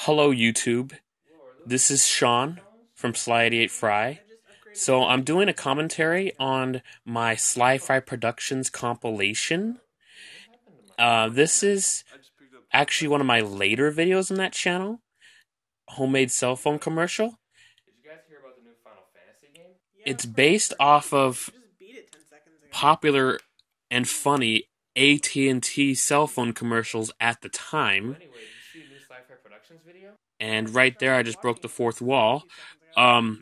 Hello YouTube, this is Sean from Sly88Fry. So I'm doing a commentary on my SlyFryeProductions compilation. This is actually one of my later videos on that channel, homemade cell phone commercial. It's based off of popular and funny AT&T cell phone commercials at the time. And right there, I just broke the fourth wall. I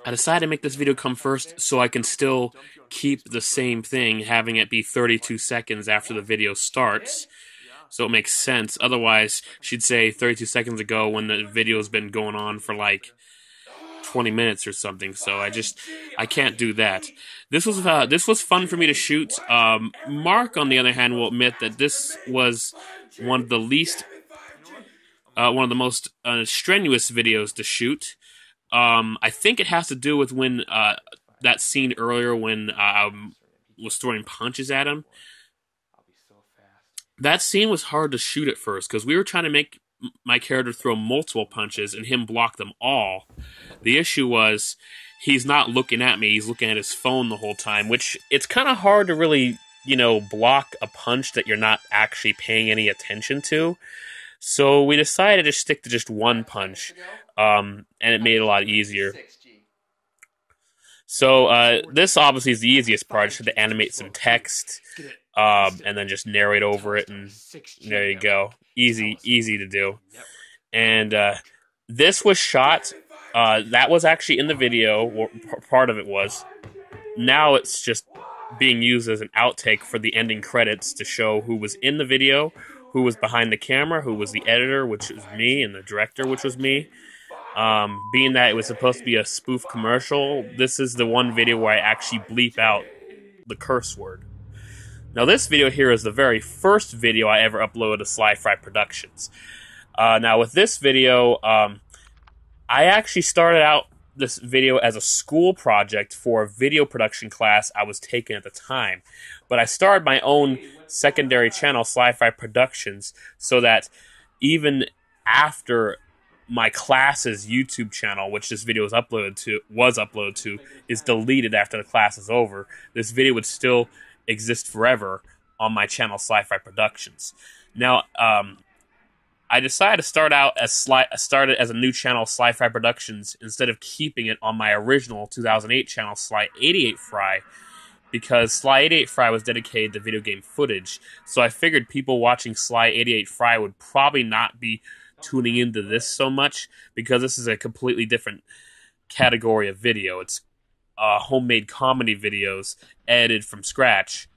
decided to make this video come first so I can still keep the same thing, having it be 32 seconds after the video starts. So it makes sense. Otherwise, she'd say 32 seconds ago when the video's been going on for like 20 minutes or something. So I can't do that. This was fun for me to shoot. Mark, on the other hand, will admit that this was one of the most strenuous videos to shoot. I think it has to do with when that scene earlier when I was throwing punches at him. That scene was hard to shoot at first because we were trying to make my character throw multiple punches and him block them all. The issue was he's not looking at me, he's looking at his phone the whole time, which it's kind of hard to really, block a punch that you're not actually paying any attention to. So we decided to stick to just one punch, and it made it a lot easier. So this obviously is the easiest part, just to animate some text, and then just narrate over it, and there you go. Easy to do. And this was shot, that was actually in the video, or part of it was. Now it's just being used as an outtake for the ending credits to show who was in the video, who was behind the camera, who was the editor, which was me, and the director, which was me. Being that it was supposed to be a spoof commercial, this is the one video where I actually bleep out the curse word. Now this video here is the very first video I ever uploaded to SlyFryeProductions. Now with this video, I actually started out this video as a school project for a video production class I was taking at the time. But I started my own secondary channel, SlyFryeProductions, so that even after my class's YouTube channel, which this video was uploaded to, is deleted after the class is over, this video would still exist forever on my channel, SlyFryeProductions. Now, I decided to start as a new channel, SlyFryeProductions, instead of keeping it on my original 2008 channel, Sly88Fry, because Sly88Fry was dedicated to video game footage. So I figured people watching Sly88Fry would probably not be tuning into this so much, because this is a completely different category of video. It's homemade comedy videos edited from scratch,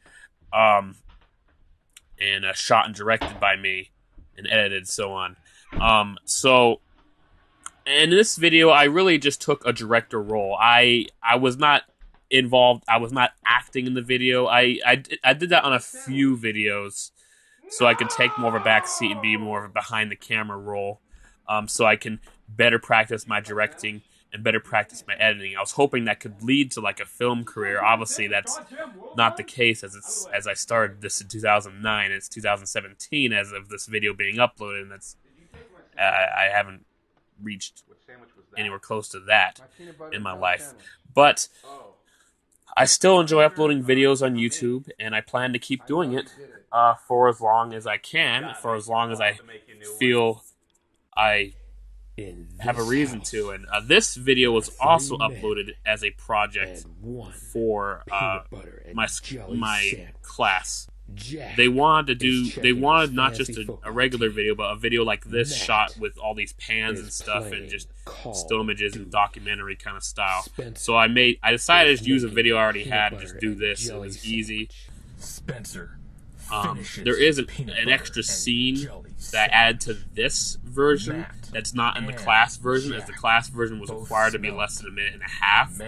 and shot and directed by me, and edited, so on. So in this video, I really just took a director role. I was not involved. I was not acting in the video. I did that on a few videos, so I could take more of a backseat and be more of a behind-the-camera role, so I can better practice my directing and better practice my editing. I was hoping that could lead to like a film career. Obviously, that's not the case as I started this in 2009. It's 2017 as of this video being uploaded, and that's I haven't reached anywhere close to that in my life. But I still enjoy uploading videos on YouTube, and I plan to keep doing it for as long as I can, for as long as I feel I have a reason to. And this video was also uploaded as a project for my class. They wanted not just a regular video, but a video like this shot with all these pans and stuff and just still images and documentary kind of style. So I decided to use a video I already had and just do this. It was easy. Spencer. There is an extra scene that I added to this version that's not in the class version, as the class version was required to be less than a minute and a half.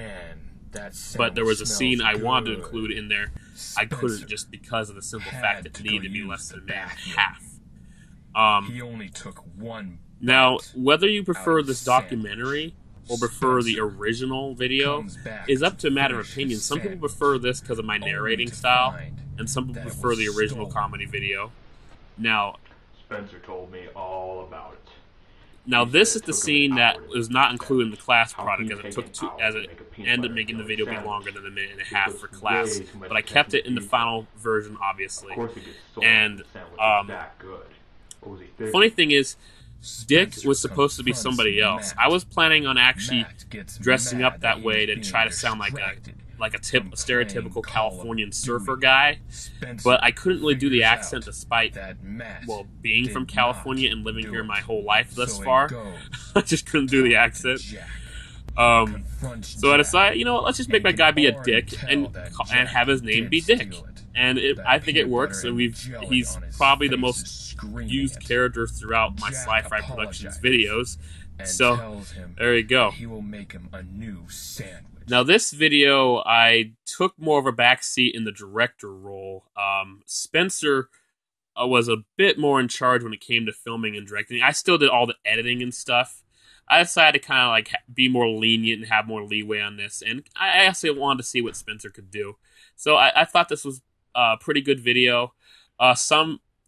But there was a scene I wanted to include in there. I couldn't, just because of the simple fact that it needed to be less than a minute and a half. He only took one. Now, whether you prefer this documentary or prefer the original video is up to a matter of opinion. Some people prefer this because of my narrating style, and some people prefer the original comedy video. Now, Spencer told me all about it. Now this is the scene that was not included in the class How can product, you as it take took an two, hour as to it make a peanut ended up butter and making the jelly video be longer sandwich? than a minute and a It half puts for class. way too much But I kept attention it to in the detail. final version, Of obviously. course it gets sore when And the sandwich is um, that good. What was he funny thinking? thing is, Dick Spencer was supposed to be confronts somebody else. I Matt. was planning on actually Matt gets dressing up mad that that he's way to being try to sound like a distracted from playing stereotypical Call of Californian surfer Duty. guy, but I Spencer couldn't really do the figures accent out despite, that Matt well, being from did not California and living do here my it. whole life thus So he far. goes I just to couldn't do the talk to accent. Jack. He Um, confronts so I Jack decided, let's just make and my can guy be a already dick tell that and Jack have his name did be Dick. steal it. And That I think it peanut works, butter and jelly he's on his probably the face most is screaming used it. character throughout my Jack SlyFryeProductions apologizes videos. and So tells him there you that go. he will make him a new sandwich. Now this video, I took more of a backseat in the director role. Spencer was a bit more in charge when it came to filming and directing. I still did all the editing and stuff. I decided to kind of like be more lenient and have more leeway on this, and I actually wanted to see what Spencer could do. So I thought this was a pretty good video.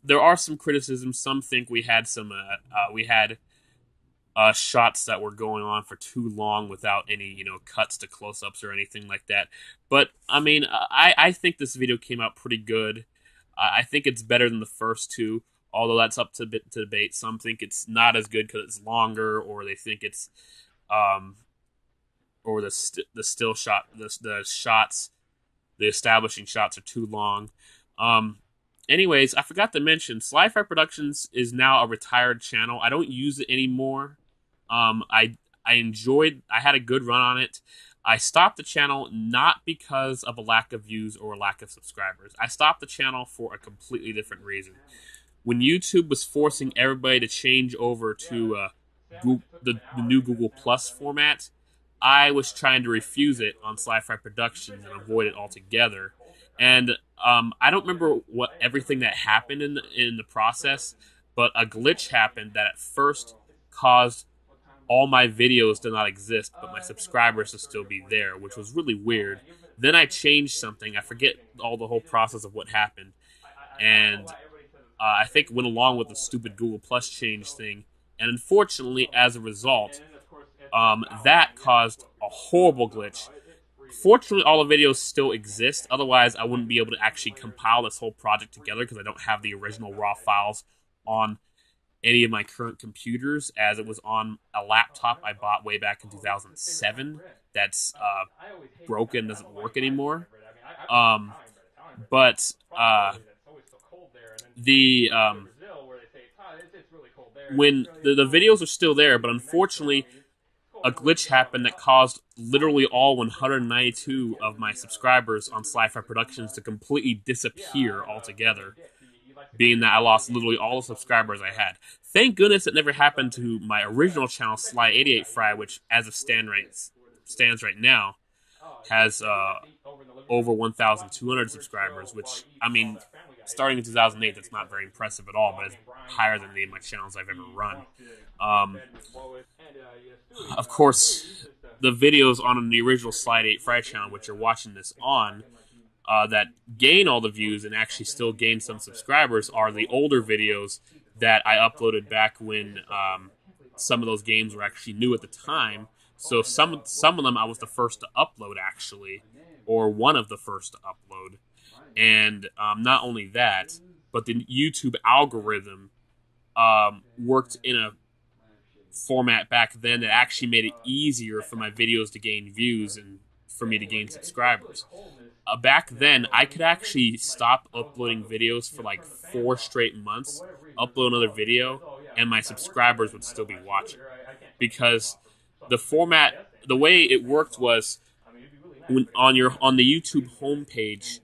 There are some criticisms. Some think we had shots that were going on for too long without any cuts to close-ups or anything like that. But I mean, I think this video came out pretty good. I think it's better than the first two, although that's up to debate. Some think it's not as good because it's longer, or they think it's um or the still shot the shots, the establishing shots are too long. Um, Anyways, I forgot to mention, SlyFryeProductions is now a retired channel. I don't use it anymore. I had a good run on it. I stopped the channel not because of a lack of views or a lack of subscribers. I stopped the channel for a completely different reason. When YouTube was forcing everybody to change over to the new Google Plus format, I was trying to refuse it on SlyFryeProductions and avoid it altogether. And I don't remember what everything that happened in the process, but a glitch happened that at first caused all my videos to not exist, but my subscribers to still be there, which was really weird. Then I changed something. I forget the whole process of what happened, and I think went along with the stupid Google Plus change thing. And unfortunately, as a result, that caused a horrible glitch. Fortunately, all the videos still exist. Otherwise, I wouldn't be able to actually compile this whole project together because I don't have the original raw files on any of my current computers, as it was on a laptop I bought way back in 2007 that's broken, doesn't work anymore. Um, but the when the videos are still there, but unfortunately a glitch happened that caused literally all 192 of my subscribers on SlyFryeProductions to completely disappear altogether, being that I lost literally all the subscribers I had. Thank goodness it never happened to my original channel, Sly88Fry, which, as of stands right now, has over 1,200 subscribers, which, I mean, starting in 2008, that's not very impressive at all, but it's higher than any of my channels I've ever run. Of course, the videos on the original Slide8Fry channel, which you're watching this on, that gain all the views and actually still gain some subscribers are the older videos that I uploaded back when some of those games were actually new at the time. So some of them I was the first to upload, actually, or one of the first to upload. And not only that, but the YouTube algorithm worked in a format back then that actually made it easier for my videos to gain views and for me to gain subscribers. Back then, I could actually stop uploading videos for like 4 straight months, upload another video, and my subscribers would still be watching. Because the way it worked was when on the YouTube homepage,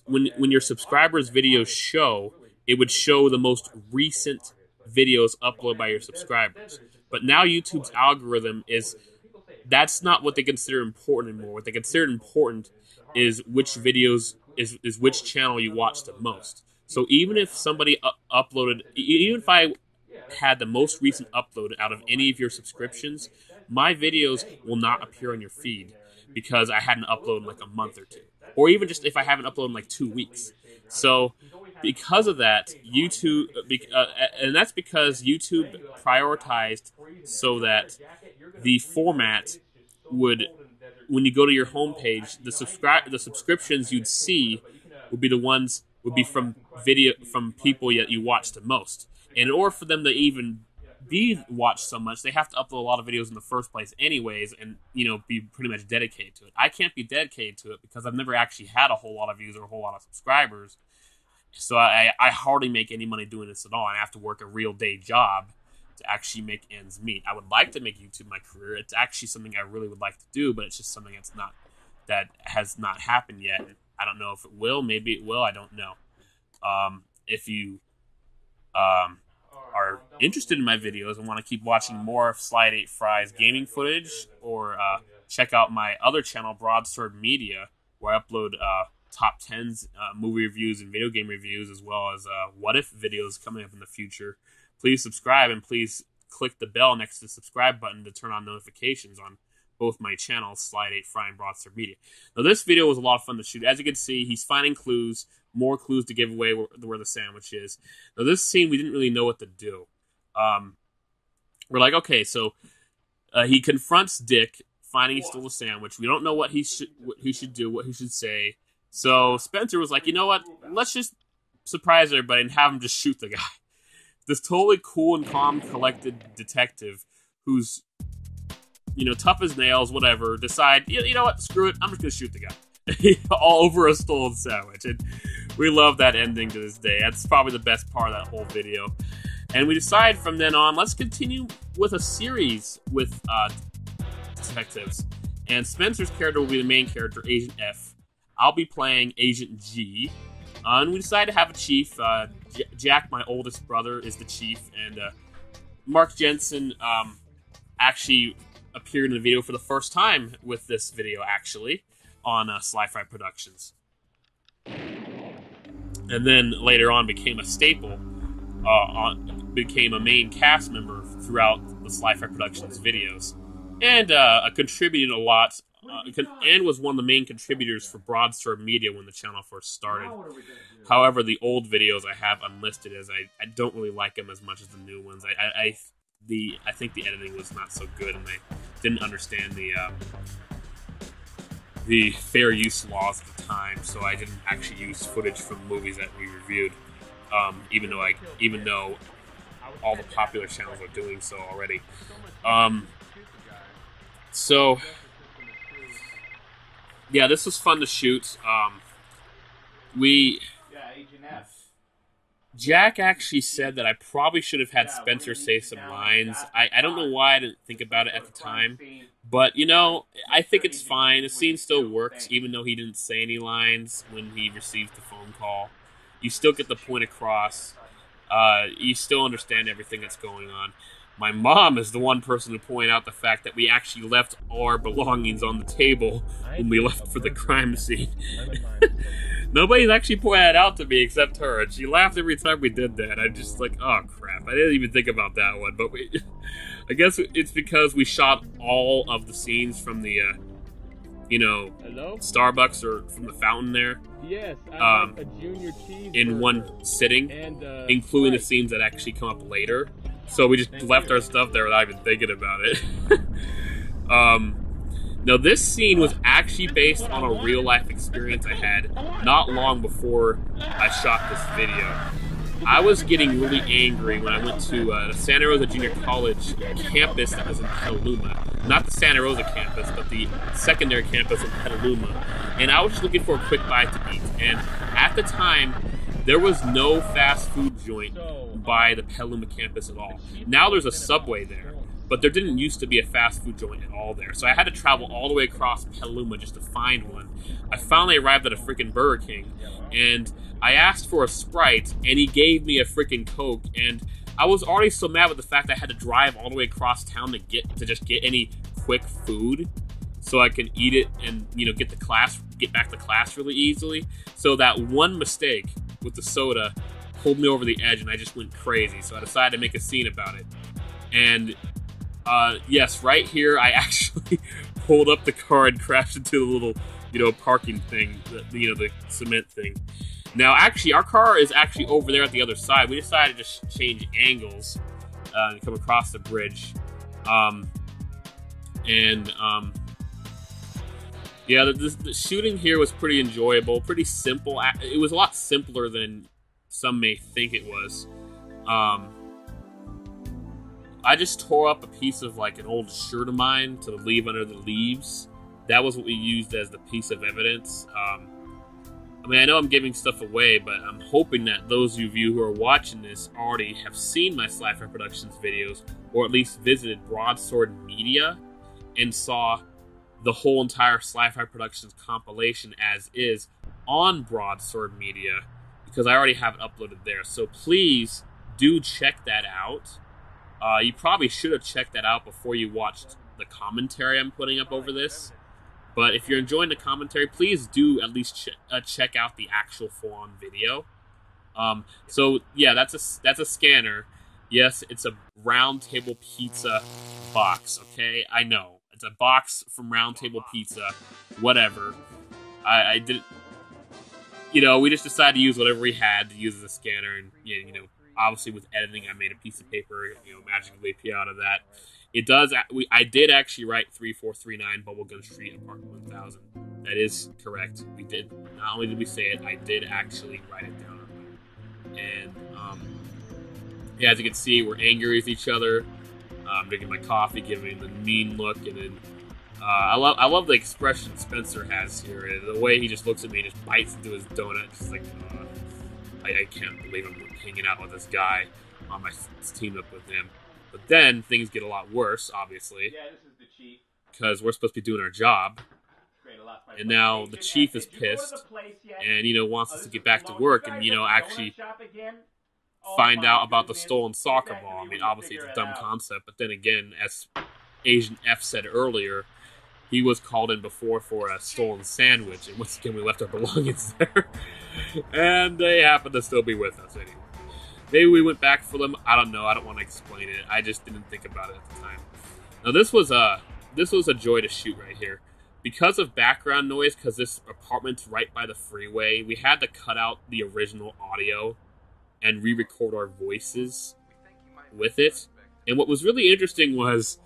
when your subscribers' videos show, it would show the most recent videos uploaded by your subscribers. But now YouTube's algorithm that's not what they consider important anymore. What they consider important is which videos is which channel you watch the most. So even if somebody uploaded, even if I had the most recent upload out of any of your subscriptions, my videos will not appear on your feed because I hadn't uploaded in like a month or two, or even just if I haven't uploaded in like 2 weeks. So because of that, YouTube, and that's because YouTube prioritized so that the format would, when you go to your homepage, the subscriptions you'd see would be the ones would be from people that you watch the most. And in order for them to even be watched so much, they have to upload a lot of videos in the first place, anyways, and be pretty much dedicated to it. I can't be dedicated to it because I've never actually had a whole lot of views or a whole lot of subscribers. So I hardly make any money doing this at all. I have to work a real day job to actually make ends meet. I would like to make YouTube my career. It's actually something I really would like to do, but it's just something that has not happened yet. I don't know if it will. Maybe it will. I don't know. If you are interested in my videos and want to keep watching more of SlyFrye's gaming footage, or check out my other channel, Broadsword Media, where I upload top 10s, movie reviews and video game reviews, as well as what if videos coming up in the future, please subscribe, and please click the bell next to the subscribe button to turn on notifications on both my channels, SlyFrye and Broadsword Media. Now, this video was a lot of fun to shoot. As you can see, he's finding clues, more clues to give away where the sandwich is. Now, this scene, we didn't really know what to do. We're like, okay, so he confronts Dick, finding he stole the sandwich. We don't know what he should do, what he should say. So Spencer was like, you know what? Let's just surprise everybody and have him just shoot the guy. This totally cool and calm, collected detective who's, tough as nails, whatever, decide, you know what? Screw it. I'm just going to shoot the guy. All over a stolen sandwich. And we love that ending to this day. That's probably the best part of that whole video. And we decide from then on, let's continue with a series with detectives. And Spencer's character will be the main character, Agent F. I'll be playing Agent G. And we decided to have a chief. Jack, my oldest brother, is the chief. And Mark Jensen actually appeared in the video for the first time with this video, actually, on SlyFryeProductions. And then later on became a staple, became a main cast member throughout the SlyFryeProductions videos. And contributed a lot, and was one of the main contributors for Broadsword Media when the channel first started. However, the old videos I have unlisted, as I don't really like them as much as the new ones. I think the editing was not so good, and I didn't understand the fair use laws at the time, so I didn't actually use footage from movies that we reviewed, even though all the popular channels are doing so already. So yeah, this was fun to shoot. Jack actually said that I probably should have had Spencer say some lines. I don't know why I didn't think about it at the time. But, I think it's fine. The scene still works, even though he didn't say any lines when he received the phone call. You still get the point across. You still understand everything that's going on. My mom is the one person to point out the fact that we actually left our belongings on the table when we left for the crime scene. Nobody's actually pointed that out to me except her, and she laughed every time we did that. I'm just like, oh crap, I didn't even think about that one. But I guess it's because we shot all of the scenes from the, Starbucks or from the fountain there. Yes, I want a junior in one sitting, including the scenes that actually come up later. So we just left our stuff there without even thinking about it. Now, this scene was actually based on a real-life experience I had not long before I shot this video. I was getting really angry when I went to the Santa Rosa Junior College campus that was in Petaluma. Not the Santa Rosa campus, but the secondary campus in Petaluma. And I was just looking for a quick bite to eat. And at the time, there was no fast food joint by the Petaluma campus at all. Now there's a Subway there, but there didn't used to be a fast food joint at all there. So I had to travel all the way across Petaluma just to find one. I finally arrived at a freaking Burger King, and I asked for a Sprite, and he gave me a freaking Coke, and I was already so mad with the fact I had to drive all the way across town to just get any quick food so I can eat it and, get back to class really easily. So that one mistake with the soda pulled me over the edge, and I just went crazy. So I decided to make a scene about it. And yes, right here, I actually pulled up the car and crashed into the little, parking thing, the cement thing. Now, actually, our car is actually over there at the other side. We decided to just change angles and come across the bridge. Yeah, the shooting here was pretty enjoyable, pretty simple. It was a lot simpler than some may think it was. I just tore up a piece of like an old shirt of mine to leave under the leaves. That was what we used as the piece of evidence. I mean, I know I'm giving stuff away, but I'm hoping that those of you who are watching this already have seen my SlyFryeProductions videos, or at least visited Broadsword Media and saw the whole entire SlyFryeProductions compilation as is on Broadsword Media, because I already have it uploaded there. So please do check that out. You probably should have checked that out before you watched the commentary I'm putting up over this. But if you're enjoying the commentary, please do at least check out the actual full-on video. So yeah, that's a scanner. Yes, it's a Round Table Pizza box. Okay, I know it's a box from Round Table Pizza. Whatever. I did. You know, we just decided to use whatever we had to use as a scanner, and you know, obviously with editing, I made a piece of paper. You know, magically out of that. It does. I did actually write 3439 Bubblegum Street, Apartment 1000. That is correct. We did. Not only did we say it, I did actually write it down. And yeah, as you can see, we're angry with each other. I'm drinking my coffee, giving the mean look, and then I love the expression Spencer has here. The way he just looks at me and just bites into his donut, just like I can't believe I'm hanging out with this guy on my team up with him. But then things get a lot worse, obviously. Yeah, this is the chief. Because we're supposed to be doing our job. And now the chief is pissed and, you know, wants us to get back to work and, you know, actually find out about the stolen soccer ball. I mean, obviously it's a dumb concept, but then again, as Agent F said earlier, he was called in before for a stolen sandwich, and once again we left our belongings there. And they happen to still be with us anyway. Maybe we went back for them. I don't know. I don't want to explain it. I just didn't think about it at the time. Now this was a joy to shoot right here. Because of background noise, because this apartment's right by the freeway, we had to cut out the original audio and re-record our voices with it. And what was really interesting was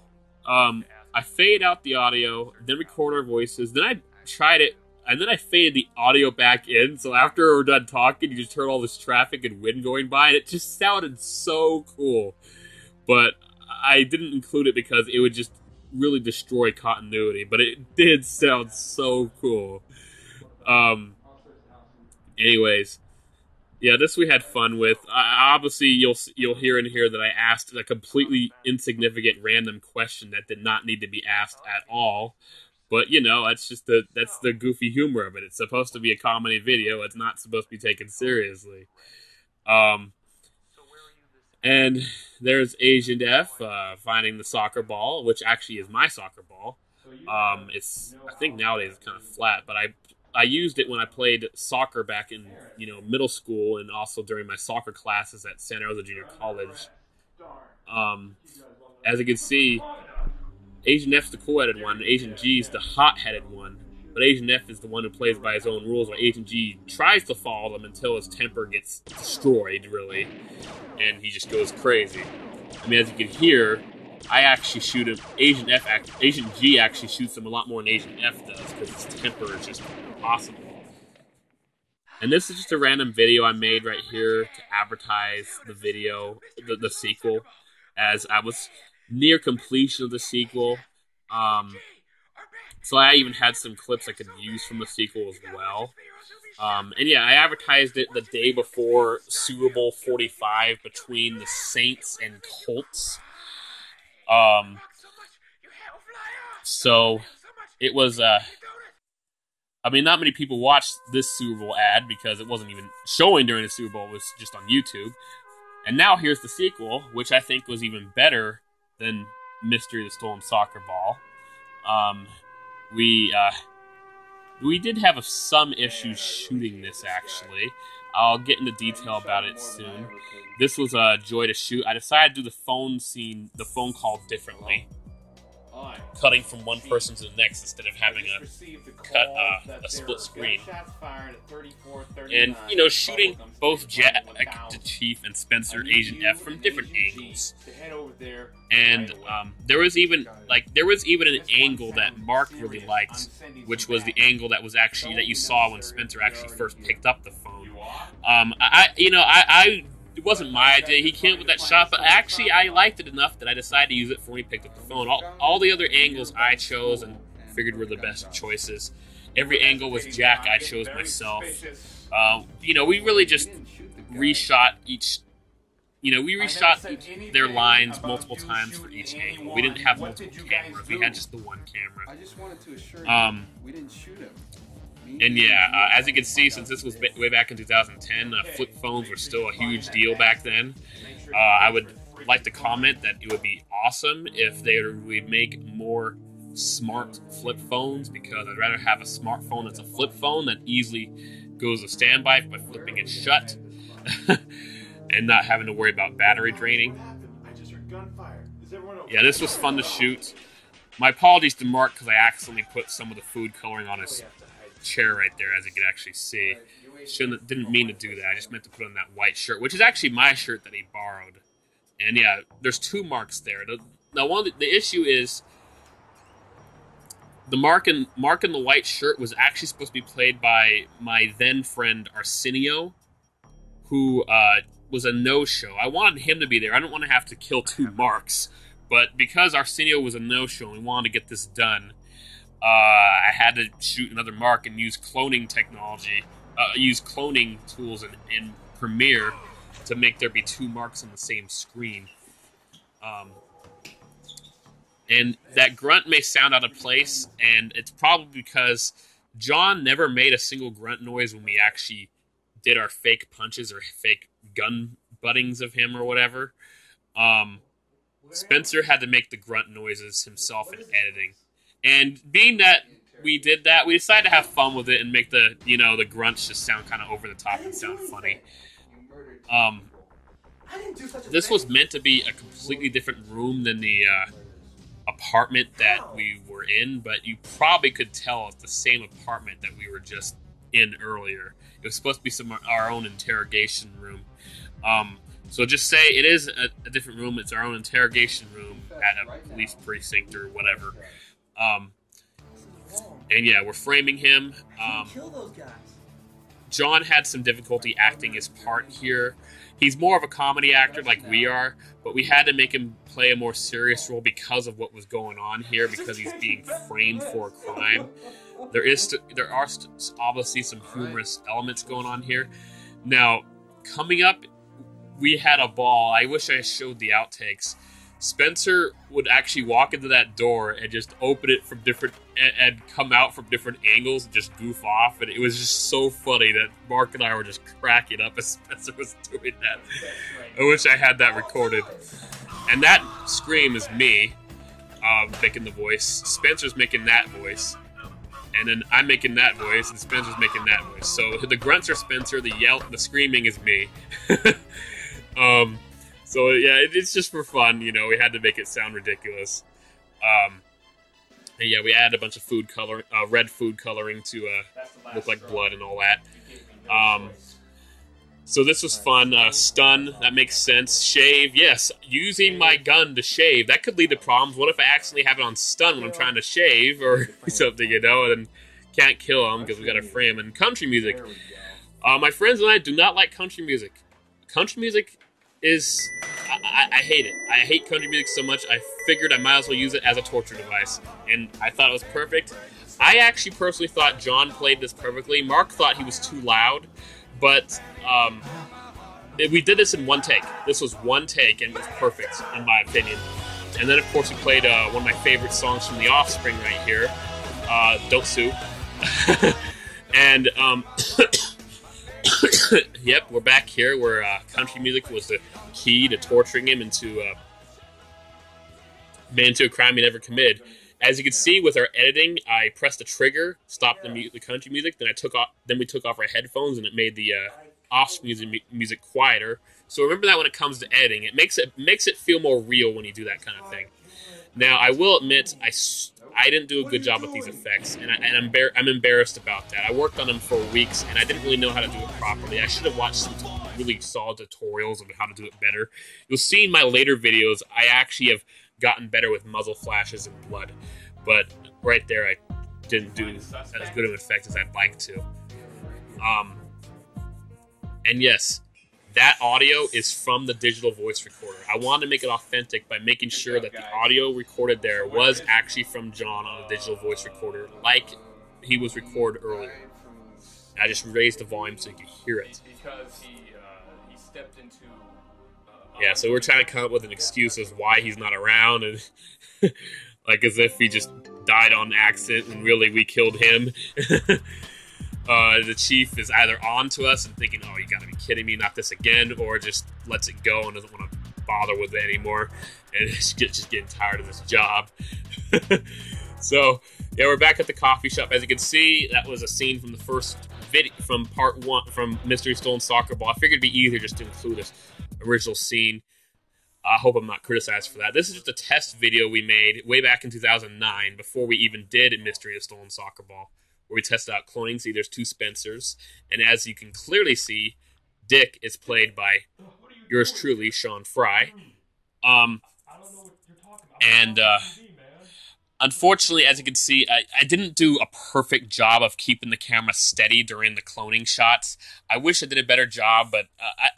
I fade out the audio, then record our voices, then I tried it, and then I faded the audio back in, so after we're done talking, you just heard all this traffic and wind going by, and it just sounded so cool. But I didn't include it because it would just really destroy continuity, but it did sound so cool. Anyways, yeah, this we had fun with. Obviously, you'll hear in here that I asked a completely insignificant random question that did not need to be asked at all. But, you know, that's the goofy humor of it. It's supposed to be a comedy video. It's not supposed to be taken seriously. And there's Agent F finding the soccer ball, which actually is my soccer ball. I think nowadays it's kind of flat, but I used it when I played soccer back in, you know, middle school and also during my soccer classes at Santa Rosa Junior College. As you can see, Agent F's the cool-headed one, Agent G's the hot-headed one. But Agent F is the one who plays by his own rules, while Agent G tries to follow them until his temper gets destroyed, really. And he just goes crazy. I mean, as you can hear, I actually shoot him. Agent G actually shoots him a lot more than Agent F does, because his temper is just impossible. And this is just a random video I made right here to advertise the video, the sequel, as I was near completion of the sequel. So I even had some clips I could use from the sequel as well. And yeah, I advertised it the day before Super Bowl 45 between the Saints and Colts. So it was, I mean, not many people watched this Super Bowl ad because it wasn't even showing during the Super Bowl. It was just on YouTube. And now here's the sequel, which I think was even better than Mystery of the Stolen Soccer Ball. We did have some issues shooting this, actually. I'll get into detail about it soon. This was a joy to shoot. I decided to do the phone call differently. cutting from one person to the next instead of having a split screen. And, you know, shooting both Jack the Chief and Spencer Agent F from different angles. And there was even an angle that Mark really liked, which was the angle that you saw when Spencer actually first picked up the phone. It wasn't my idea. He came up with that shot, but actually I liked it enough that I decided to use it for when he picked up the phone. All the other angles I chose and figured were the best choices. Every angle with Jack I chose myself. We really just reshot their lines multiple times for each angle. We didn't have multiple cameras. We had just the one camera. And yeah, as you can see, since this was way back in 2010, flip phones were still a huge deal back then. I would like to comment that it would be awesome if they would make more smart flip phones, because I'd rather have a smartphone that's a flip phone that easily goes to standby by flipping it shut and not having to worry about battery draining. Yeah, this was fun to shoot. My apologies to Mark because I accidentally put some of the food coloring on his chair right there, as you can actually see. Didn't mean to do that. I just meant to put on that white shirt, which is actually my shirt that he borrowed. And yeah, there's two marks there. Now, the issue is the mark in the white shirt was actually supposed to be played by my then friend Arsenio, who was a no-show. I wanted him to be there. I didn't want to have to kill two marks, but because Arsenio was a no-show and we wanted to get this done, I had to shoot another mark and use cloning technology, use cloning tools in Premiere to make there be two marks on the same screen. And that grunt may sound out of place, and it's probably because John never made a single grunt noise when we actually did our fake punches or fake gun buttings of him or whatever. Spencer had to make the grunt noises himself in editing. And being that we did that, we decided to have fun with it and make the grunts just sound kind of over the top and sound funny. This was meant to be a completely different room than the apartment that we were in, but you probably could tell it's the same apartment that we were just in earlier. It was supposed to be our own interrogation room. So just say it is a different room. It's our own interrogation room at a police precinct or whatever. And yeah, we're framing him. John had some difficulty acting his part here. He's more of a comedy actor like we are, but we had to make him play a more serious role because of what was going on here, because he's being framed for a crime. There are obviously some humorous elements going on here. Now, coming up, we had a ball. I wish I showed the outtakes. Spencer would actually walk into that door and just open it from different and come out from different angles and just goof off, and it was just so funny that Mark and I were just cracking up as Spencer was doing that. I wish I had that recorded. And that scream is me making the voice. Spencer's making that voice, and then I'm making that voice, and Spencer's making that voice. So the grunts are Spencer, the the screaming is me. So yeah, it's just for fun, we had to make it sound ridiculous. And yeah, we added a bunch of food color, red food coloring to look like blood and all that. So this was fun. Stun, that makes sense. Shave, yes, using my gun to shave. That could lead to problems. What if I accidentally have it on stun when I'm trying to shave or something, and can't kill him because we got to frame. And country music. My friends and I do not like country music. Country music is... I hate it. I hate country music so much, I figured I might as well use it as a torture device. And I thought it was perfect. I actually personally thought John played this perfectly. Mark thought he was too loud. But we did this in one take. This was one take, and it was perfect, in my opinion. And then, of course, we played one of my favorite songs from The Offspring right here, Don't Sue. And... yep, we're back here where country music was the key to torturing him into a crime he never committed. As you can see with our editing, I pressed the trigger, stopped the country music, then we took off our headphones, and it made the off-screen music quieter. So remember that when it comes to editing, it makes it feel more real when you do that kind of thing. Now, I will admit, I didn't do a good job with these effects, and I'm embarrassed about that. I worked on them for weeks, and I didn't really know how to do it properly. I should have watched some really solid tutorials of how to do it better. You'll see in my later videos, I actually have gotten better with muzzle flashes and blood, but right there, I didn't do as good of an effect as I'd like to. And yes, that audio is from the digital voice recorder. I wanted to make it authentic by making sure that the audio recorded there was actually from John on a digital voice recorder, like he was recorded earlier. I just raised the volume so you could hear it. Because he stepped into. Yeah, so we're trying to come up with an excuse as why he's not around, and like as if he just died on accident and really we killed him. The chief is either on to us and thinking, oh, you gotta be kidding me, not this again, or just lets it go and doesn't want to bother with it anymore, and is just getting tired of this job. So, yeah, we're back at the coffee shop. As you can see, that was a scene from the first video, from part 1, from Mystery Stolen Soccer Ball. I figured it'd be easier just to include this original scene. I hope I'm not criticized for that. This is just a test video we made way back in 2009, before we even did Mystery of Stolen Soccer Ball, where we tested out cloning. See, there's 2 Spencers, and as you can clearly see, Dick is played by yours truly, Sean Fry. Unfortunately, as you can see, I didn't do a perfect job of keeping the camera steady during the cloning shots. I wish I did a better job, but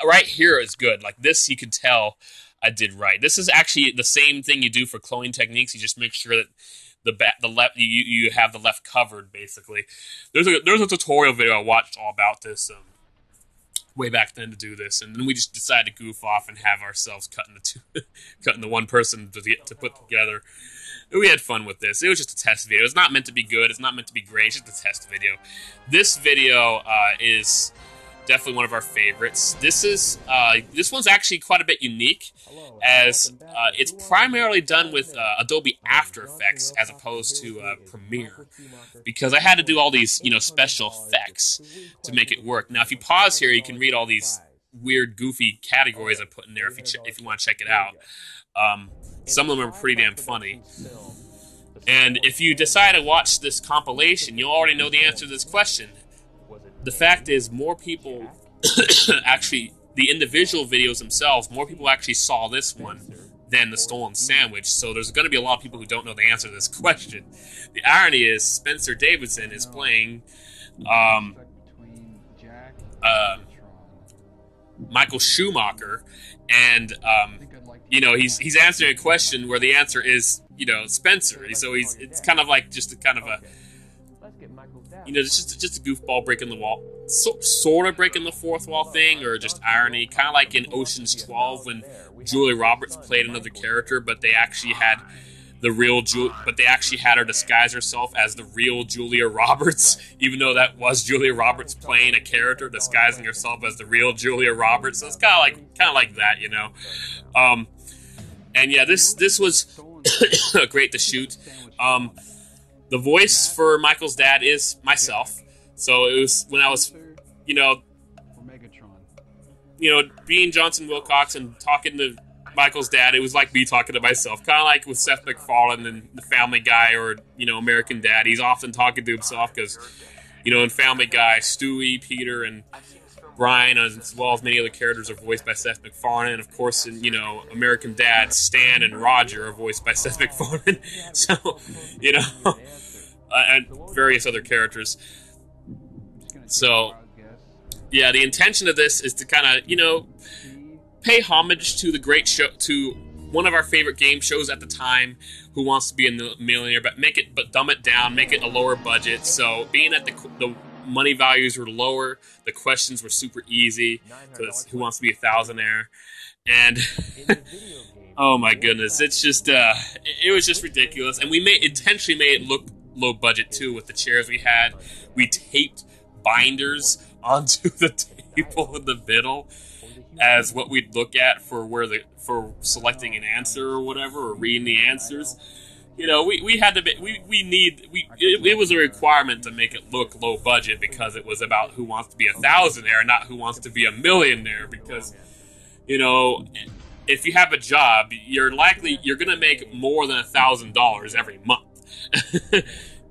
right here is good. Like this, you could tell I did right. This is actually the same thing you do for cloning techniques. You just make sure that the left you have the left covered, basically. There's a tutorial video I watched all about this way back then to do this, and then we just decided to goof off and have ourselves cutting the one person to put together. We had fun with this. It was just a test video. It's not meant to be good. It's not meant to be great. It's just a test video. This video is definitely one of our favorites. This one's actually quite a bit unique, as it's primarily done with Adobe After Effects as opposed to Premiere, because I had to do all these special effects to make it work. Now, if you pause here, you can read all these weird, goofy categories I put in there if you want to check it out. Some of them are pretty damn funny. And if you decide to watch this compilation, you'll already know the answer to this question. The fact is, more people actually, the individual videos themselves, more people actually saw this one than the Stolen Sandwich. So there's going to be a lot of people who don't know the answer to this question. The irony is, Spencer Davidson is playing Michael Schumacher, and he's answering a question where the answer is Spencer. So it's kind of like just a kind of a it's just a goofball breaking the wall, sort of breaking the fourth wall thing, or just irony, kind of like in Ocean's 12 when Julia Roberts played another character, but they actually had her disguise herself as the real Julia Roberts, even though that was Julia Roberts playing a character disguising herself as the real Julia Roberts. So it's kind of like that, And yeah, this was great to shoot. The voice for Michael's dad is myself. So it was when I was, being Johnson Wilcox and talking to Michael's dad, it was like me talking to myself. Kind of like with Seth MacFarlane and The Family Guy, or, American Dad. He's often talking to himself because, in Family Guy, Stewie, Peter, and Brian, as well as many other characters, are voiced by Seth MacFarlane. And, of course, in, American Dad, Stan and Roger are voiced by Seth MacFarlane. So, and various other characters. So, yeah, the intention of this is to kind of, pay homage to the great show, to one of our favorite game shows at the time, Who Wants to Be a Millionaire, but dumb it down, make it a lower budget. So, being that the money values were lower, the questions were super easy, because Who Wants to Be a Thousandaire? And oh my goodness, it's just it was just ridiculous. And we intentionally made it look low budget too with the chairs we had. We taped binders onto the table in the middle as what we'd look at for selecting an answer or whatever, or reading the answers. you know, we had to it was a requirement to make it look low budget because it was about who wants to be a thousandaire, not who wants to be a millionaire. Because, you know, if you have a job, you're gonna make more than $1,000 every month.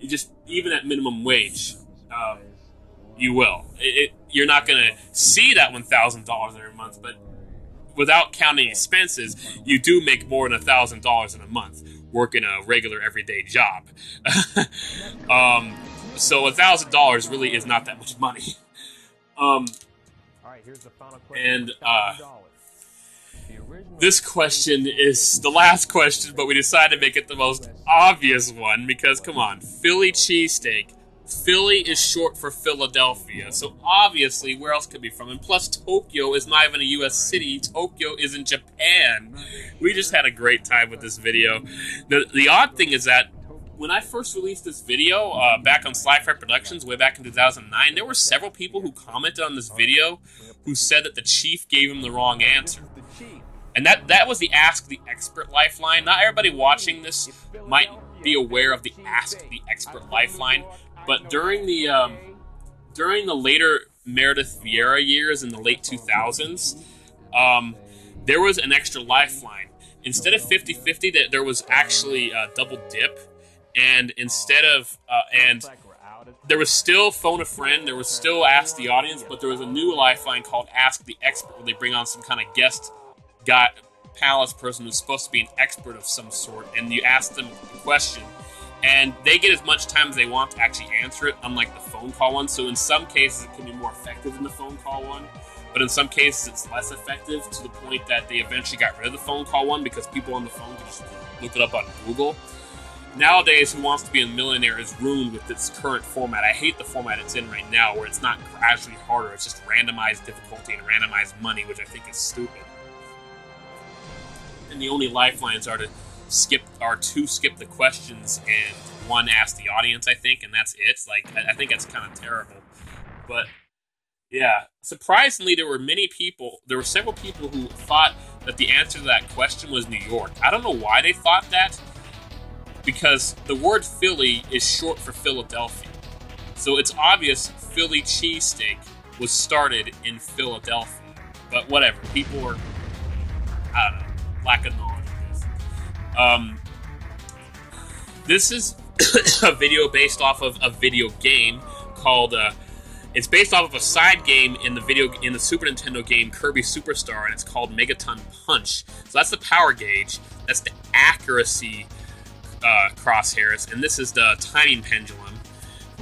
You just, even at minimum wage, you will. You're not gonna see that $1,000 every month, but without counting expenses, you do make more than $1,000 in a month working a regular everyday job. So $1,000 really is not that much money. And this question is the last question, but we decided to make it the most obvious one because, come on, Philly cheesesteak. Philly is short for Philadelphia, so obviously where else could it be from? And plus, Tokyo is not even a U.S. city. Tokyo is in Japan. We just had a great time with this video. The odd thing is that when I first released this video back on SlyFryeProductions way back in 2009, there were several people who commented on this video who said that the chief gave him the wrong answer. And that was the Ask the Expert lifeline. Not everybody watching this might be aware of the Ask the Expert lifeline, but during the later Meredith Vieira years in the late 2000s, there was an extra lifeline. Instead of 50-50, there was actually a double dip, and instead of and there was still Phone a Friend, there was still Ask the Audience, but there was a new lifeline called Ask the Expert, where they bring on some kind of guest panelist person who's supposed to be an expert of some sort, and you ask them a question, and they get as much time as they want to actually answer it, unlike the phone call one. So in some cases it can be more effective than the phone call one, but in some cases it's less effective, to the point that they eventually got rid of the phone call one because people on the phone can just look it up on Google. Nowadays, Who Wants to Be a Millionaire is ruined with its current format. I hate the format it's in right now, where it's not gradually harder, it's just randomized difficulty and randomized money, which I think is stupid. And the only lifelines are two skip the questions and one ask the audience, I think, and that's it. I think that's kind of terrible. But yeah, surprisingly, there were several people who thought that the answer to that question was New York. I don't know why they thought that, because the word Philly is short for Philadelphia. So it's obvious Philly cheesesteak was started in Philadelphia. But whatever, people were, I don't know, lack of knowledge of this. This is a video based off of a video game called, it's based off of a side game in the Super Nintendo game Kirby Superstar, and it's called Megaton Punch. So that's the power gauge, that's the accuracy crosshairs, and this is the timing pendulum.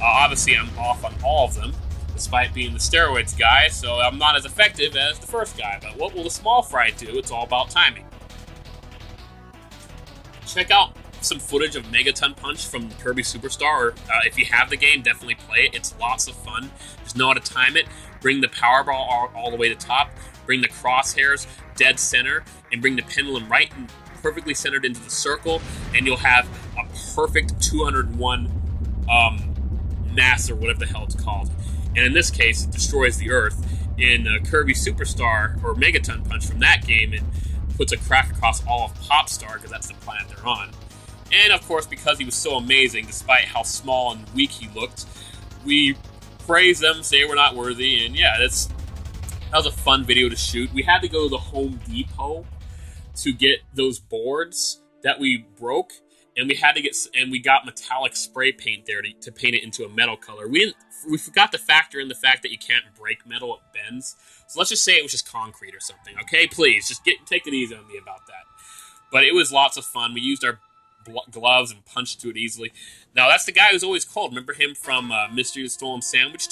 Obviously I'm off on all of them, despite being the steroids guy, so I'm not as effective as the first guy. But what will the small fry do? It's all about timing. Check out some footage of Megaton Punch from Kirby Superstar, or if you have the game, definitely play it. It's lots of fun. Just know how to time it. Bring the power ball all the way to top. Bring the crosshairs dead center, and bring the pendulum right and perfectly centered into the circle, and you'll have a perfect 201 mass, or whatever the hell it's called. And in this case, it destroys the Earth. In Kirby Superstar, or Megaton Punch from that game, it puts a crack across all of Popstar, because that's the planet they're on. And of course, because he was so amazing, despite how small and weak he looked, we praise them, say we're not worthy, and yeah, that was a fun video to shoot. We had to go to the Home Depot to get those boards that we broke, and we got metallic spray paint there to paint it into a metal color. We forgot to factor in the fact that you can't break metal, it bends. So let's just say it was just concrete or something, okay? Please, just take it easy on me about that. But it was lots of fun. We used our gloves and punched through it easily. Now, that's the guy who's always cold. Remember him from Mystery of the Stolen Sandwich?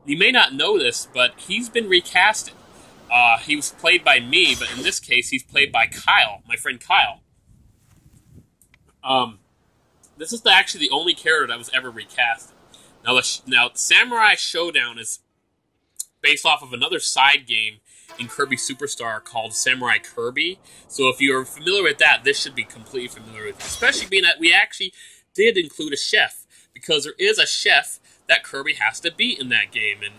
You may not know this, but he's been recasted. He was played by me, but in this case, he's played by Kyle, my friend Kyle. This is actually the only character that was ever recasted. Now, Samurai Showdown is based off of another side game in Kirby Superstar called Samurai Kirby. So if you're familiar with that, this should be completely familiar with it. Especially being that we actually did include a chef, because there is a chef that Kirby has to beat in that game. And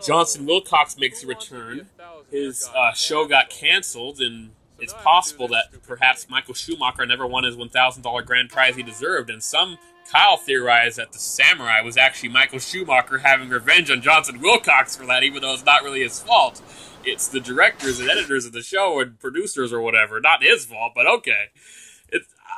Johnson Wilcox makes a return. His show got canceled, and it's possible that perhaps Michael Schumacher never won his $1,000 grand prize he deserved, and some Kyle theorized that the samurai was actually Michael Schumacher having revenge on Johnson Wilcox for that, even though it's not really his fault. It's the directors and editors of the show and producers or whatever. Not his fault, but okay.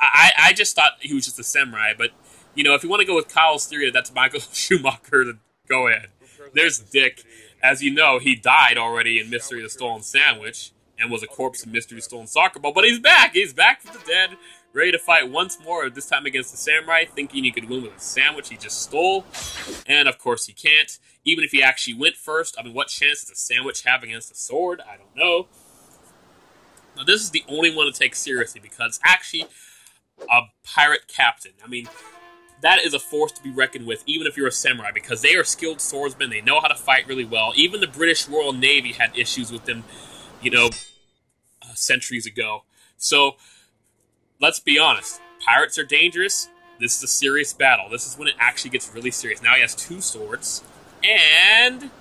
I just thought he was just a samurai, but, you know, if you want to go with Kyle's theory that that's Michael Schumacher, then go ahead. There's Dick. As you know, he died already in Mystery of the Stolen Sandwich and was a corpse in Mystery of the Stolen Soccer Ball, but he's back. He's back from the dead, ready to fight once more, this time against the samurai, thinking he could win with a sandwich he just stole. And, of course, he can't. Even if he actually went first, I mean, what chance does a sandwich have against a sword? I don't know. Now, this is the only one to take seriously because it's actually a pirate captain. I mean, that is a force to be reckoned with, even if you're a samurai, because they are skilled swordsmen. They know how to fight really well. Even the British Royal Navy had issues with them, you know, centuries ago. So, let's be honest. Pirates are dangerous. This is a serious battle. This is when it actually gets really serious. Now he has 2 swords, and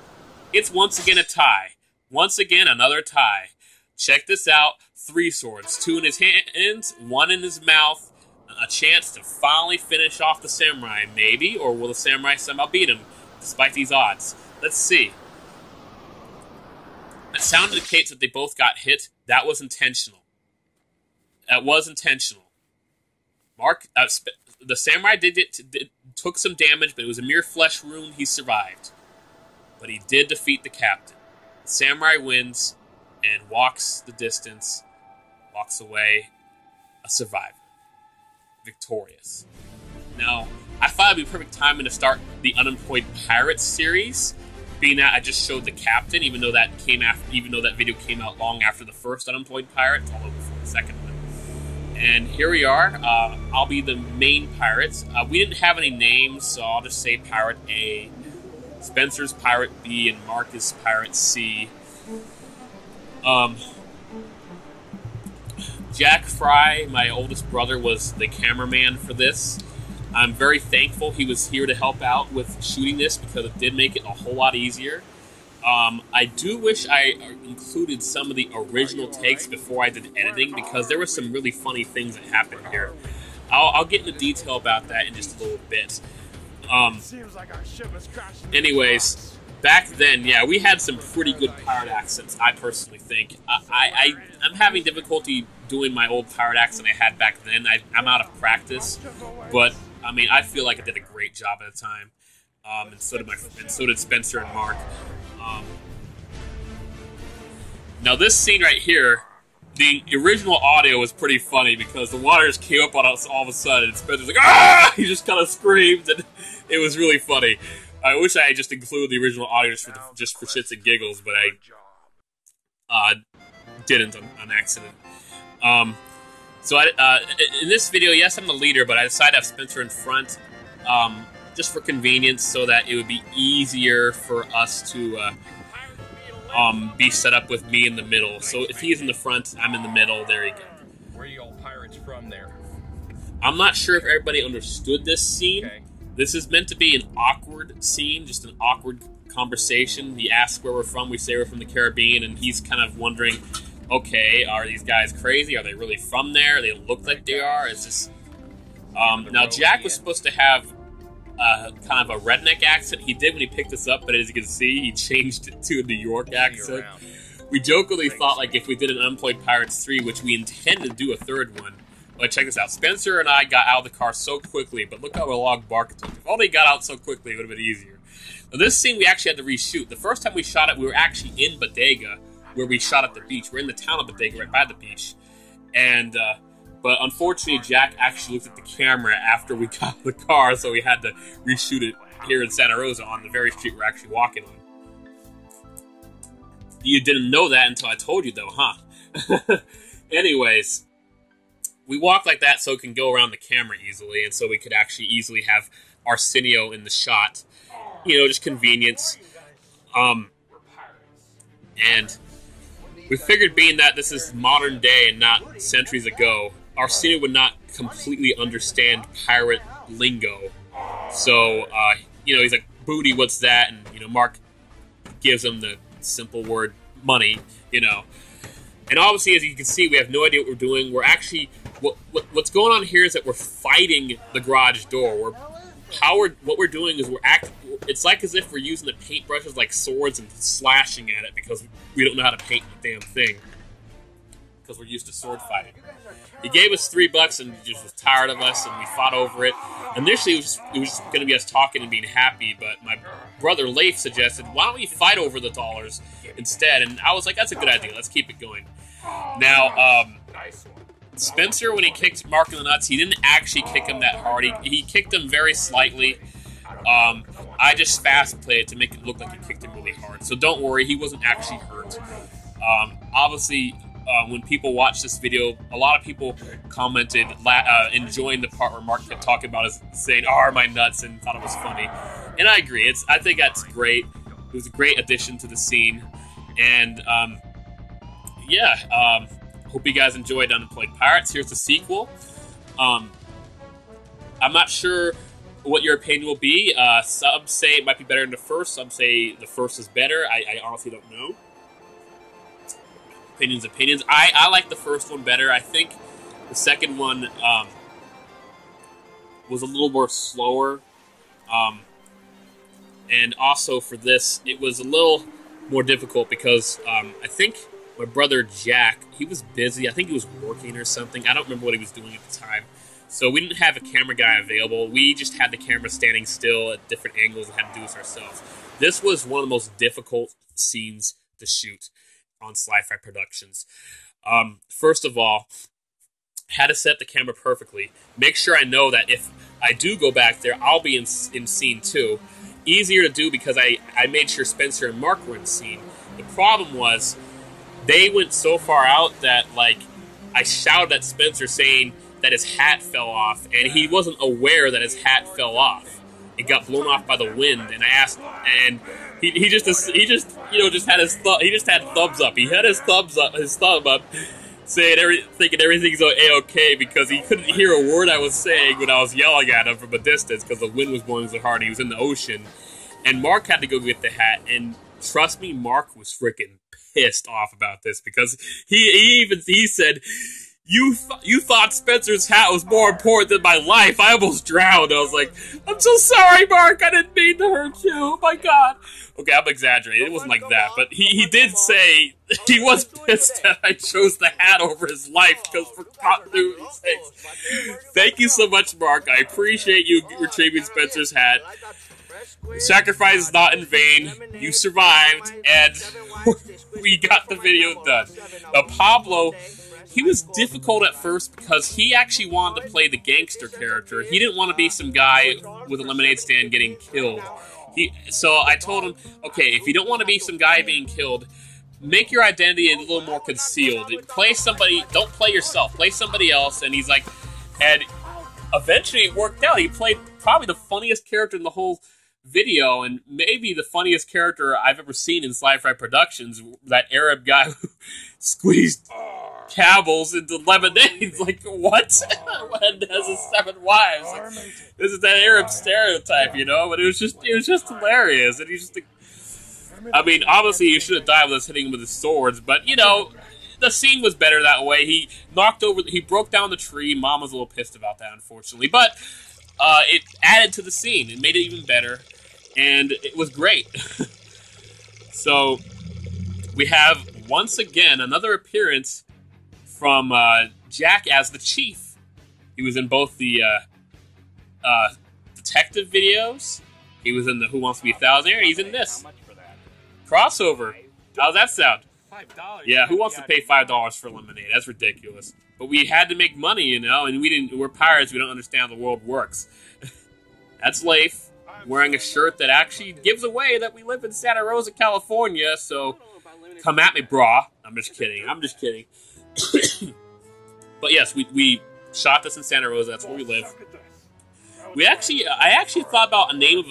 it's once again a tie. Once again, another tie. Check this out. 3 swords. 2 in his hands, 1 in his mouth. A chance to finally finish off the samurai, maybe, or will the samurai somehow beat him, despite these odds? Let's see. The sound indicates that they both got hit. That was intentional. That was intentional. The samurai took some damage, but it was a mere flesh wound. He survived. But he did defeat the captain. The samurai wins and walks the distance, walks away, a survivor. Victorious. Now, I thought it'd be perfect timing to start the Unemployed Pirates series, being that I just showed the captain, even though that video came out long after the first Unemployed Pirates, although before the second one. And here we are. I'll be the main pirates. We didn't have any names, so I'll just say Pirate A, Spencer's Pirate B, and Mark is Pirate C. Jack Fry, my oldest brother, was the cameraman for this. I'm very thankful he was here to help out with shooting this because it did make it a whole lot easier. I do wish I included some of the original takes before I did editing because there were some really funny things that happened here. I'll get into detail about that in just a little bit. Anyways, back then, yeah, we had some pretty good pirate accents, I personally think. I'm having difficulty doing my old pirate accent I had back then. I'm out of practice, but, I mean, I feel like I did a great job at the time. And so did Spencer and Mark. Now, this scene right here, the original audio was pretty funny because the water just came up on us all of a sudden, and Spencer's like, "Ah!" He just kind of screamed, and it was really funny. I wish I had just included the original audio just for shits and giggles, but I didn't on accident. So in this video, yes, I'm the leader, but I decided to have Spencer in front, just for convenience, so that it would be easier for us to be set up with me in the middle. So if he's in the front, I'm in the middle. There you go. Where are you all pirates from there? I'm not sure if everybody understood this scene. Okay. This is meant to be an awkward scene, just an awkward conversation. He asks where we're from, we say we're from the Caribbean, and he's kind of wondering, okay, are these guys crazy? Are they really from there? They look like they are. It's just... now, Jack was supposed to have kind of a redneck accent. He did when he picked us up, but as you can see, he changed it to a New York accent. We jokingly thought, like, if we did an Unemployed Pirates 3, which we intend to do a third one. But check this out. Spencer and I got out of the car so quickly, but look how long Mark took. If only he got out so quickly, it would have been easier. Now, this scene we actually had to reshoot. The first time we shot it, we were actually in Bodega, where we shot at the beach. We're in the town of Bodega, right by the beach. And, but unfortunately, Jack actually looked at the camera after we got out of the car, so we had to reshoot it here in Santa Rosa on the very street we're actually walking on. You didn't know that until I told you, though, huh? Anyways, we walk like that so it can go around the camera easily, and so we could actually easily have Arsenio in the shot. You know, just convenience. And we figured, being that this is modern day and not centuries ago, Arsenio would not completely understand pirate lingo. So, you know, he's like, "Booty, what's that?" And, you know, Mark gives him the simple word, money, you know. And obviously, as you can see, we have no idea what we're doing. We're actually what's going on here is that we're fighting the garage door. What we're doing is it's like as if we're using the paintbrushes like swords and slashing at it because we don't know how to paint the damn thing. Because we're used to sword fighting. He gave us $3 and just was tired of us, and we fought over it. Initially, it was going to be us talking and being happy, but my brother Leif suggested, why don't we fight over the dollars instead? And I was like, that's a good idea. Let's keep it going. Now, Spencer, when he kicked Mark in the nuts, he didn't actually kick him that hard. He kicked him very slightly. I just fast played it to make it look like he kicked him really hard. So don't worry, he wasn't actually hurt. Obviously, when people watch this video, a lot of people commented enjoying the part where Mark kept talking about us saying, "Oh, my nuts," and thought it was funny. And I agree. I think that's great. It was a great addition to the scene. And hope you guys enjoyed Unemployed Pirates. Here's the sequel. I'm not sure what your opinion will be. Some say it might be better than the first. Some say the first is better. I honestly don't know. Opinions. I like the first one better. I think the second one was a little more slower. And also for this, it was a little more difficult because I think my brother Jack, he was busy. I think he was working or something. I don't remember what he was doing at the time. So we didn't have a camera guy available. We just had the camera standing still at different angles and had to do this ourselves. This was one of the most difficult scenes to shoot on SlyFryeProductions. First of all, had to set the camera perfectly. Make sure I know that if I do go back there, I'll be in scene 2. Easier to do because I made sure Spencer and Mark were in scene. The problem was, they went so far out that, like, I shouted at Spencer saying that his hat fell off, and he wasn't aware that his hat fell off. It got blown off by the wind, and I asked, and he just had his thumbs up. He had his thumb up, saying thinking everything's a-okay because he couldn't hear a word I was saying when I was yelling at him from a distance because the wind was blowing so hard and he was in the ocean. And Mark had to go get the hat, and trust me, Mark was freaking pissed off about this because he said, You thought Spencer's hat was more important than my life. I almost drowned. I was like, I'm so sorry, Mark. I didn't mean to hurt you. Oh, my God. Okay, I'm exaggerating. It wasn't like that. But he did say he was pissed that I chose the hat over his life because for continuity's sake. Thank you so much, Mark. I appreciate you retrieving Spencer's hat. Sacrifice is not in vain. You survived, and we got the video done. Now, Pablo, he was difficult at first because he actually wanted to play the gangster character. He didn't want to be some guy with a lemonade stand getting killed. So I told him, okay, if you don't want to be some guy being killed, make your identity a little more concealed. Play somebody, don't play yourself, play somebody else. And he's like, and eventually it worked out. He played probably the funniest character in the whole video, and maybe the funniest character I've ever seen in SlyFryeProductions, that Arab guy who squeezed camels into lemonade. Like, what? And has his 7 wives. Like, this is that Arab stereotype, you know? But it was just hilarious. And he's just, I mean, obviously he should have died with us hitting him with his swords, but, you know, the scene was better that way. He broke down the tree. Mom was a little pissed about that, unfortunately. But it added to the scene. It made it even better. And it was great. So, we have, once again, another appearance from Jack as the Chief. He was in both the detective videos. He was in the Who Wants to Be a Thousandaire. He's in this. Crossover. How's that sound? $5. Yeah, who wants to pay $5 for lemonade? That's ridiculous. But we had to make money, you know, and we're pirates. We don't understand how the world works. That's Leif, wearing a shirt that actually gives away that we live in Santa Rosa, California, so come at me, brah. I'm just kidding. But yes, we shot this in Santa Rosa. That's where we live. I actually thought about a name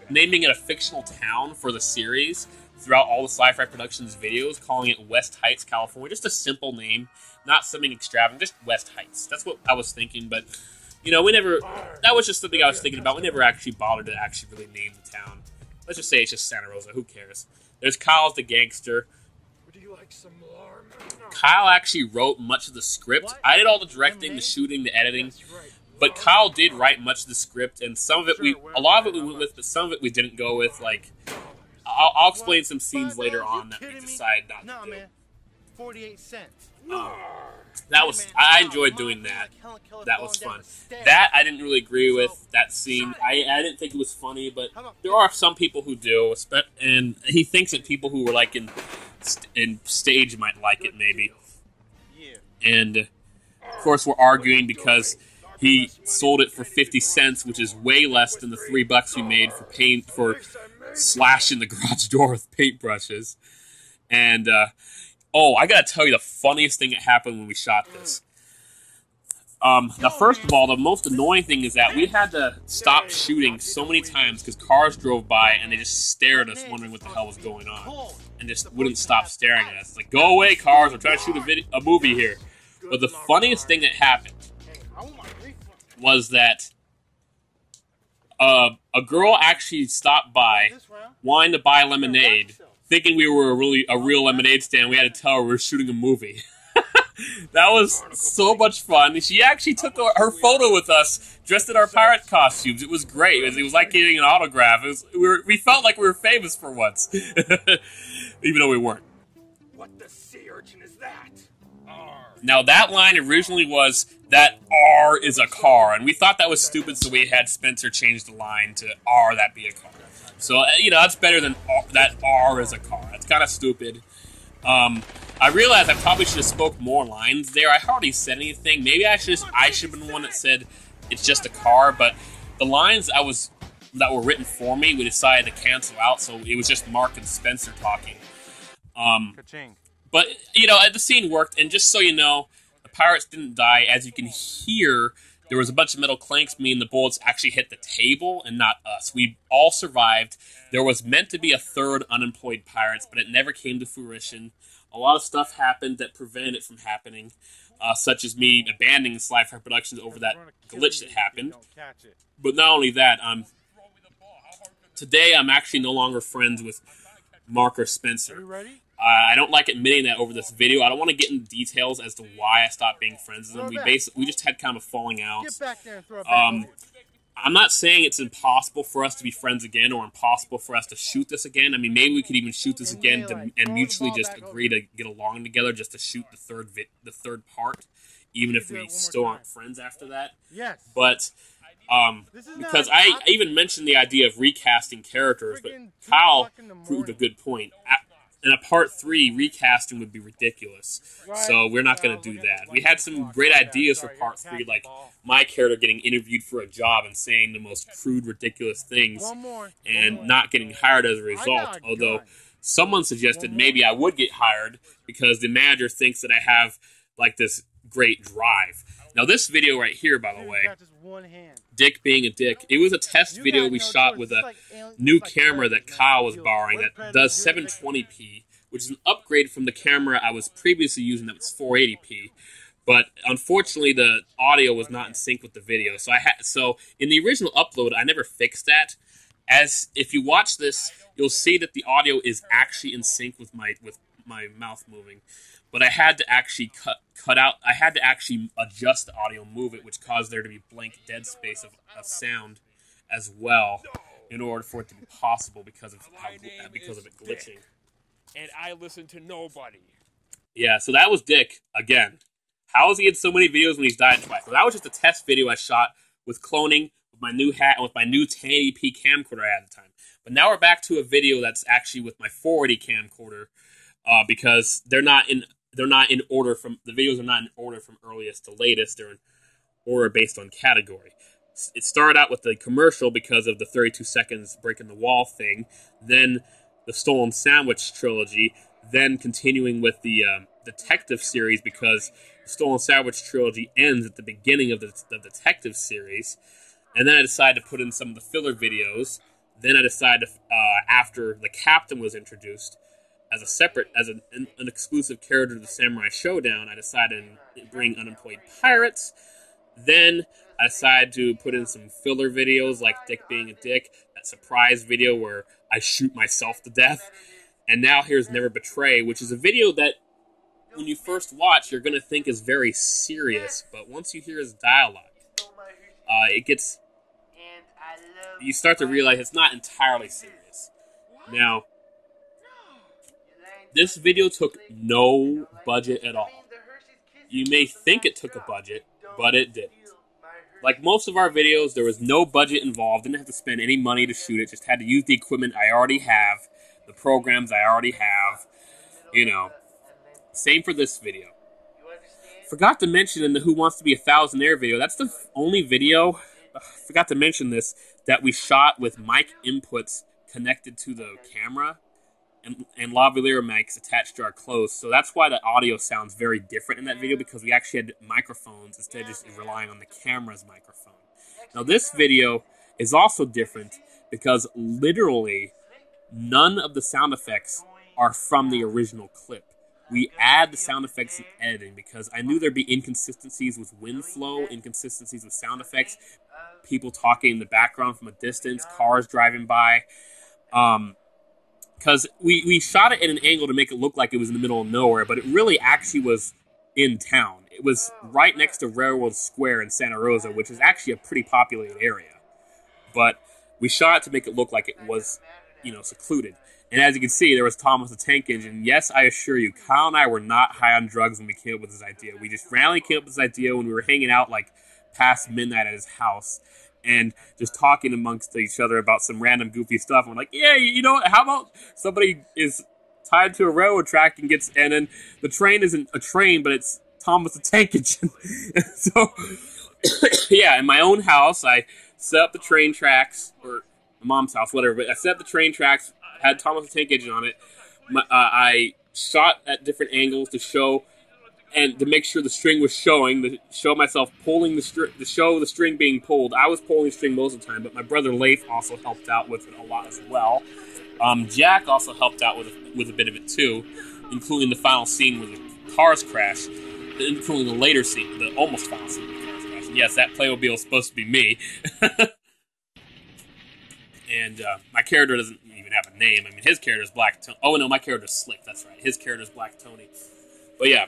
naming it a fictional town for the series throughout all the SlyFryeProductions videos, calling it West Heights, California. Just a simple name, not something extravagant, just West Heights. That's what I was thinking, but, you know, that was just something I was thinking about. We never actually bothered to actually really name the town. Let's just say it's just Santa Rosa. Who cares? There's Kyle's the gangster. Would you like some more, Kyle actually wrote much of the script. I did all the directing, the shooting, the editing, but Kyle did write much of the script, and some of it a lot of it we went with, but some of it we didn't go with. Like, I'll explain some scenes later on that we decided not to do. 48 cents. I enjoyed doing that. That was fun. That I didn't really agree with, that scene. I didn't think it was funny, but there are some people who do, and he thinks that people who were like in stage might like it maybe. And of course we're arguing because he sold it for 50 cents, which is way less than the $3 we made for slashing the garage door with paintbrushes. And oh, I gotta tell you the funniest thing that happened when we shot this. Now, first of all, the most annoying thing is that we had to stop shooting so many times because cars drove by and they just stared at us wondering what the hell was going on. And just wouldn't stop staring at us. It's like, go away, cars, I'm trying to shoot a movie here. But the funniest thing that happened was that a girl actually stopped by, wanting to buy lemonade, thinking we were a real lemonade stand. We had to tell her we were shooting a movie. That was so much fun. She actually took her photo with us, dressed in our pirate costumes. It was great. It was like getting an autograph. We felt like we were famous for once, even though we weren't. What the sea urchin is that? Now, that line originally was that R is a car, and we thought that was stupid, so we had Spencer change the line to R, that be a car. So, that's better than that R is a car. That's kind of stupid. I realized I probably should have spoke more lines there. I hardly said anything. Maybe I should have been the one that said it's just a car, but the lines that were written for me, we decided to cancel out, so it was just Mark and Spencer talking. But, the scene worked, and just so you know, the pirates didn't die. As you can hear, there was a bunch of metal clanks, meaning the bullets actually hit the table and not us. We all survived. There was meant to be a third unemployed pirates, but it never came to fruition. A lot of stuff happened that prevented it from happening, such as me abandoning SlyFryeProductions over that glitch that happened. But not only that, today I'm actually no longer friends with Mark or Spencer. I don't like admitting that over this video. I don't want to get into details as to why I stopped being friends with them. We just had kind of a falling out. I'm not saying it's impossible for us to be friends again or impossible for us to shoot this again. I mean, maybe we could even shoot this again and mutually just agree to get along together just to shoot the third part, even if we still aren't friends after that. But because I even mentioned the idea of recasting characters, but Kyle proved a good point. In a part 3, recasting would be ridiculous. So we're not going to do that. We had some great ideas for part 3, like my character getting interviewed for a job and saying the most crude, ridiculous things and not getting hired as a result. Although someone suggested maybe I would get hired because the manager thinks that I have like this great drive. Now this video right here, by the way, Dick being a dick, it was a test video we shot with a new camera that Kyle was borrowing that does 720p, which is an upgrade from the camera I was previously using that was 480p. But unfortunately, the audio was not in sync with the video. So in the original upload, I never fixed that. As if you watch this, you'll see that the audio is actually in sync with my mouth moving. But I had to actually cut out. I had to actually adjust the audio, move it, which caused there to be blank dead space of sound as well, in order for it to be possible because of it glitching. And I listen to nobody. Yeah, so that was Dick again. How has he had so many videos when he's died twice? Well, that was just a test video I shot with cloning, with my new hat, and with my new 1080p camcorder I had at the time. But now we're back to a video that's actually with my 480 camcorder because they're not in order from the videos are not in order from earliest to latest. They're in order based on category. It started out with the commercial because of the 32 seconds breaking the wall thing, then the Stolen Sandwich trilogy, then continuing with the detective series because the Stolen Sandwich trilogy ends at the beginning of the detective series, and then I decided to put in some of the filler videos. Then I decided to, after the captain was introduced as an exclusive character to the Samurai Showdown, I decided to bring unemployed pirates. Then I decided to put in some filler videos like Dick being a dick, that surprise video where I shoot myself to death. And now here's Never Betray, which is a video that when you first watch, you're going to think is very serious, but once you hear his dialogue, it gets... You start to realize it's not entirely serious. Now, this video took no budget at all. You may think it took a budget, but it didn't. Like most of our videos, there was no budget involved. Didn't have to spend any money to shoot it. Just had to use the equipment I already have, the programs I already have. You know, same for this video. Forgot to mention in the Who Wants to Be a Thousandaire video, that's the only video, forgot to mention this, that we shot with mic inputs connected to the camera and lavalier mics attached to our clothes. So that's why the audio sounds very different in that video, because we actually had microphones instead of just relying on the camera's microphone. Now this video is also different because literally none of the sound effects are from the original clip. We add the sound effects in editing because I knew there'd be inconsistencies with wind flow, inconsistencies with sound effects, people talking in the background from a distance, cars driving by. Because we shot it at an angle to make it look like it was in the middle of nowhere, but it really actually was in town. It was right next to Railroad Square in Santa Rosa, which is actually a pretty populated area. But we shot it to make it look like it was, secluded. And as you can see, there was Thomas the Tank Engine. Yes, I assure you, Kyle and I were not high on drugs when we came up with this idea. We just randomly came up with this idea when we were hanging out like past midnight at his house and just talking amongst each other about some random goofy stuff. And we're like, yeah, you know what? How about somebody is tied to a railroad track and then the train isn't a train, but it's Thomas the Tank Engine. So, yeah, in my own house, I set up the train tracks, or my mom's house, whatever, but I set up the train tracks, had Thomas the Tank Engine on it. I shot at different angles to show, and to make sure the string was showing, to show myself pulling the string, to show the string being pulled. I was pulling the string most of the time, but my brother Leif also helped out with it a lot as well. Jack also helped out with a bit of it too, including the final scene where the cars crash, including the later scene, the almost final scene where the cars crash. And yes, that Playmobil is supposed to be me. And my character doesn't even have a name. I mean, his character is Black Tony. Oh, no, my character is Slick. That's right. His character is Black Tony. But yeah,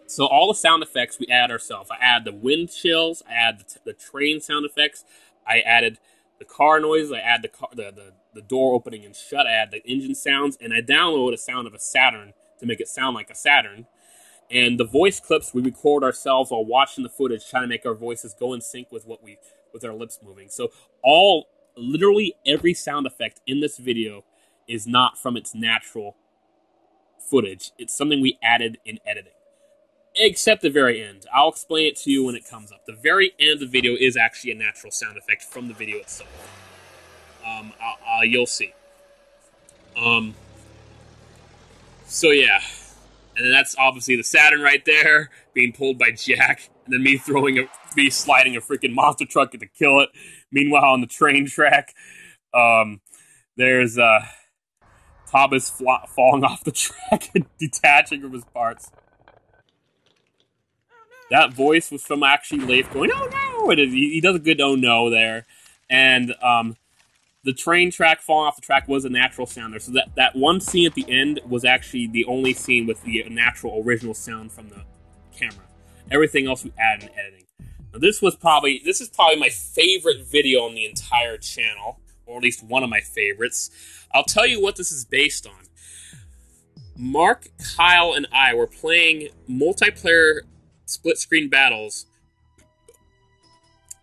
so all the sound effects we add ourselves. I add the wind chills. I add the train sound effects. I added the car noises. I add the door opening and shut. I add the engine sounds. And I download a sound of a Saturn to make it sound like a Saturn. And the voice clips we record ourselves while watching the footage, trying to make our voices go in sync with with our lips moving. So literally every sound effect in this video is not from its natural footage. It's something we added in editing. Except the very end. I'll explain it to you when it comes up. The very end of the video is actually a natural sound effect from the video itself. You'll see. So yeah. And then that's obviously the Saturn right there, being pulled by Jack, and then me sliding a freaking monster truck to kill it. Meanwhile, on the train track, there's Thomas falling off the track and detaching from his parts. That voice was from actually Leif going, "Oh no!" He does a good "oh no" there. And the train track falling off the track was a natural sound there. So that one scene at the end was actually the only scene with the natural original sound from the camera. Everything else we added in editing. Now this is probably my favorite video on the entire channel, or at least one of my favorites. I'll tell you what this is based on. Mark, Kyle, and I were playing multiplayer split-screen battles.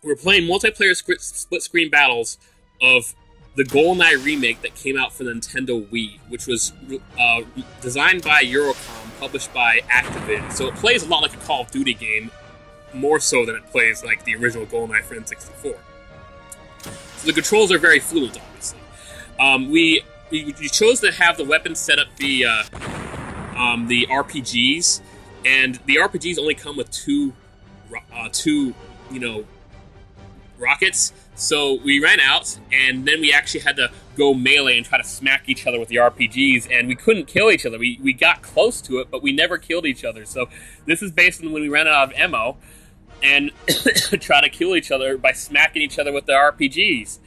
We're playing multiplayer split-screen battles of the GoldenEye remake that came out for the Nintendo Wii, which was designed by Eurocom, published by Activision. So it plays a lot like a Call of Duty game, more so than it plays like the original GoldenEye for N64. So the controls are very fluent, obviously. We chose to have the weapons set up the RPGs, and the RPGs only come with two rockets. So we ran out, and then we actually had to go melee and try to smack each other with the RPGs, and we couldn't kill each other. We got close to it, but we never killed each other. So this is based on when we ran out of ammo and try to kill each other by smacking each other with the RPGs.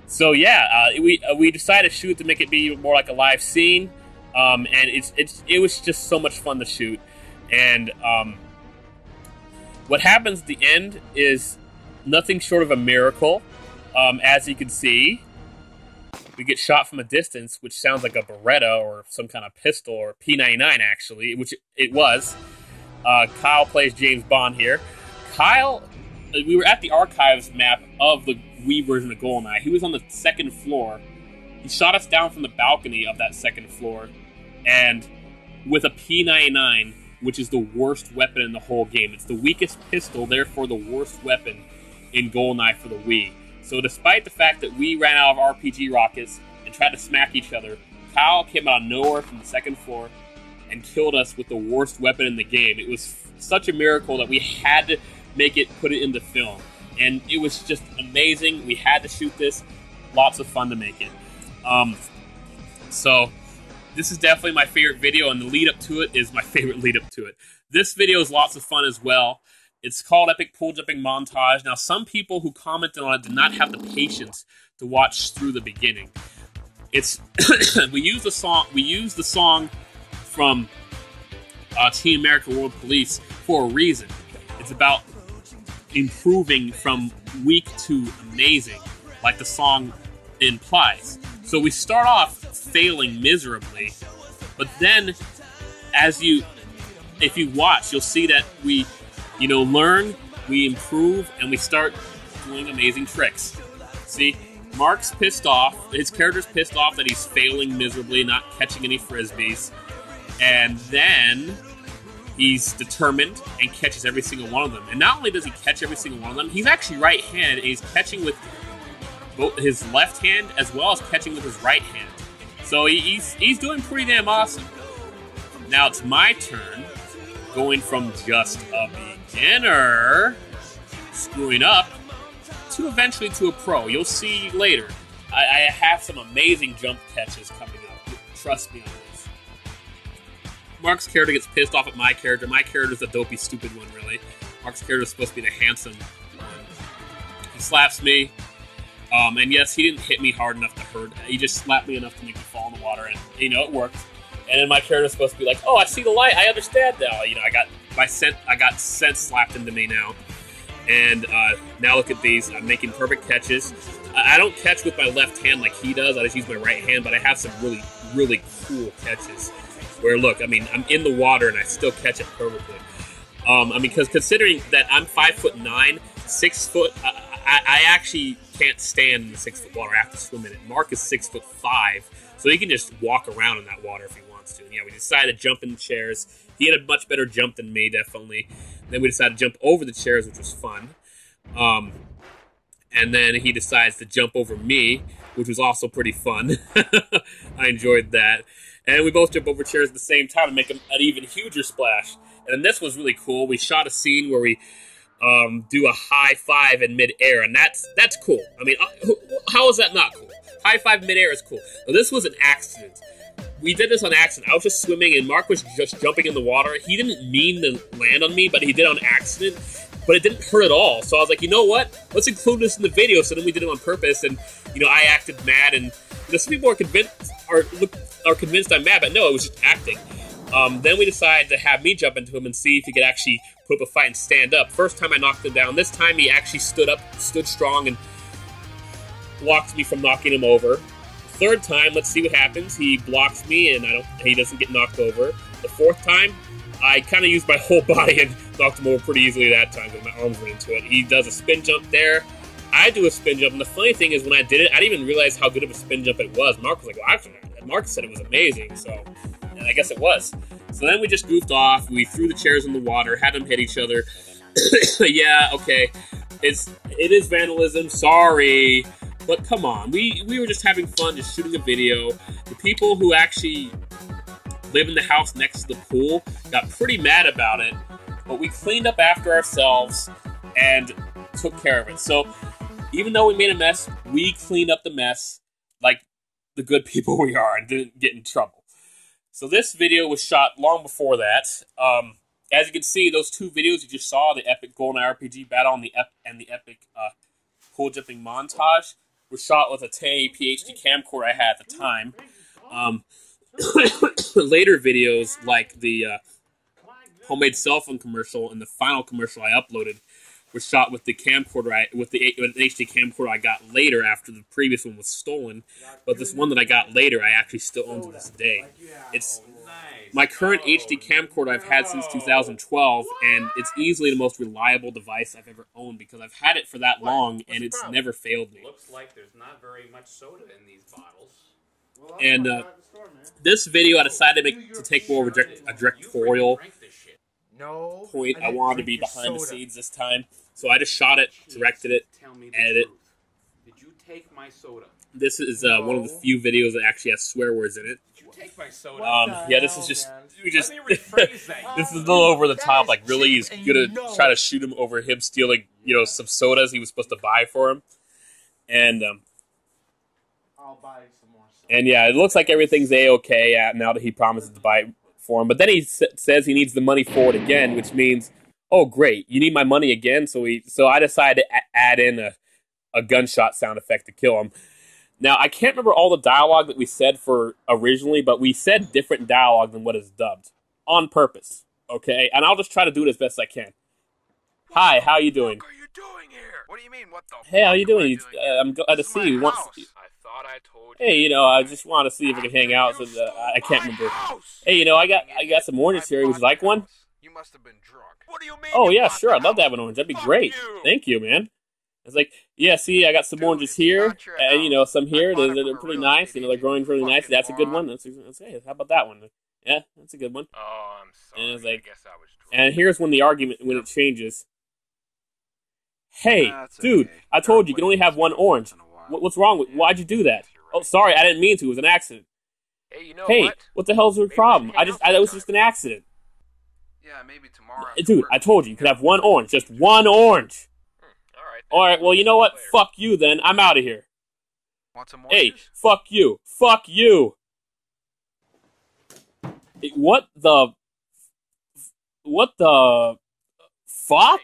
So yeah, we decided to shoot to make it be more like a live scene. And it was just so much fun to shoot. And what happens at the end is nothing short of a miracle. As you can see, we get shot from a distance, which sounds like a Beretta or some kind of pistol or P99 actually, which it was. Kyle plays James Bond here. Kyle, we were at the archives map of the Wii version of GoldenEye. He was on the second floor. He shot us down from the balcony of that second floor, and with a P99, which is the worst weapon in the whole game. It's the weakest pistol, therefore the worst weapon in GoldenEye for the Wii. So despite the fact that we ran out of RPG rockets and tried to smack each other, Kyle came out of nowhere from the second floor and killed us with the worst weapon in the game. It was such a miracle that we had to put it into film. And it was just amazing. We had to shoot this. Lots of fun to make it. So this is definitely my favorite video, and the lead up to it is my favorite lead up to it. This video is lots of fun as well. It's called Epic Pool Jumping Montage. Now, some people who commented on it did not have the patience to watch through the beginning. It's we used the song from Team America World Police for a reason. It's about improving from weak to amazing, like the song implies. So we start off failing miserably, but then if you watch, you'll see that we learn, we improve, and we start doing amazing tricks. See, Mark's pissed off. His character's pissed off that he's failing miserably, not catching any frisbees. And then he's determined and catches every single one of them. And not only does he catch every single one of them, he's actually right-handed, and he's catching with both his left hand as well as catching with his right hand. So he's doing pretty damn awesome. Now it's my turn, going from just a beginner screwing up to eventually to a pro. You'll see later. I have some amazing jump catches coming up. Trust me on this. Mark's character gets pissed off at my character. My character's the dopey, stupid one, really. Mark's character is supposed to be the handsome one. He slaps me. And yes, he didn't hit me hard enough to hurt. He just slapped me enough to make me fall in the water, and it worked. And then my character's supposed to be like, "Oh, I see the light. I understand now." I got sense slapped into me now. And now look at these. I'm making perfect catches. I don't catch with my left hand like he does. I just use my right hand, but I have some really, really cool catches. Where look, I'm in the water and I still catch it perfectly. Because considering that I'm 5'9", 6 foot, I actually can't stand in the 6 foot water. I have to swim in it. Mark is 6'5", so he can just walk around in that water if he wants to. And yeah, we decided to jump in the chairs. He had a much better jump than me, definitely. Then we decided to jump over the chairs, which was fun. And then he decides to jump over me, which was also pretty fun. I enjoyed that. And we both jump over chairs at the same time to make an even huger splash. And then this was really cool. We shot a scene where we do a high five in midair, and that's cool. I mean, how is that not cool? High five midair is cool. Now, this was an accident. We did this on accident. I was just swimming, and Mark was just jumping in the water. He didn't mean to land on me, but he did on accident. But it didn't hurt at all. So I was like, you know what? Let's include this in the video. So then we did it on purpose, and I acted mad. And some people are convinced I'm mad, but no, it was just acting. Then we decided to have me jump into him and see if he could actually put up a fight and stand up. First time I knocked him down. This time he actually stood strong, and blocked me from knocking him over. Third time, let's see what happens. He blocks me, and he doesn't get knocked over. The fourth time, I kind of used my whole body and knocked him over pretty easily that time because my arms went into it. He does a spin jump there. I do a spin jump, and the funny thing is when I did it, I didn't even realize how good of a spin jump it was. Mark was like, well, actually, Mark said it was amazing, and I guess it was. So then we just goofed off. We threw the chairs in the water, had them hit each other. Yeah, okay. It is vandalism. Sorry. But come on, we were just having fun, just shooting a video. The people who actually live in the house next to the pool got pretty mad about it, but we cleaned up after ourselves and took care of it. So even though we made a mess, we cleaned up the mess like the good people we are and didn't get in trouble. So this video was shot long before that. As you can see, those two videos you just saw, the epic GoldenEye RPG battle and the epic pool jumping montage, were shot with a 1080p HD camcorder I had at the time. later videos, like the homemade cell phone commercial and the final commercial I uploaded, were shot with the camcorder with the HD camcorder I got later after the previous one was stolen. But this one that I got later, I actually still own to this day. It's my current HD camcorder I've had since 2012, and it's easily the most reliable device I've ever owned because I've had it for that long, and it's never failed me. Looks like there's not very much soda in these bottles. And this video, I decided to take more of a directorial point. I wanted to be behind the scenes this time, so I just shot it, directed it, edited it. Did you take my soda? This is one of the few videos that actually has swear words in it. Did you take my soda? Yeah, this is just Let me rephrase that. this is a little over the top. Like, really, he's gonna try to shoot him over him stealing, some sodas he was supposed to buy for him, and I'll buy some more soda. and yeah, it looks like everything's a-okay now that he promises to buy it for him. But then he says he needs the money for it again, which means, oh great, you need my money again. So I decided to add in a gunshot sound effect to kill him. Now, I can't remember all the dialogue that we said for originally, but we said different dialogue than what is dubbed. On purpose, okay? And I'll just try to do it as best I can. Hi, how you doing? What are you doing here? What do you mean, what the Hey, how you doing? I'm glad to see you. I thought I told you. Hey, I just want to see if we can hang out. So I can't remember. Hey, I got some oranges here. Would you like one? You must have been drunk. What do you mean? Oh, yeah, sure. I'd love to have an orange. That'd be great. Thank you, man. I was like, yeah, see, I got some oranges here, and, some here. They're pretty nice. They're growing really nice. That's a good one. Hey, how about that one? Yeah, that's a good one. Oh, I'm sorry. And I was like, I guess I was drunk. and here's when it changes. Hey, dude, I told you can only have one orange. What's wrong with? Why'd you do that? Oh, sorry, I didn't mean to. It was an accident. Hey, you know Hey, what the hell's your problem? That was just an accident. Yeah, maybe tomorrow. Dude, I told you can have one orange. Just one orange. All Alright, well, you know what? Fuck you then. I'm out of here. Want some Hey, oranges? fuck you. Fuck you. What the fuck?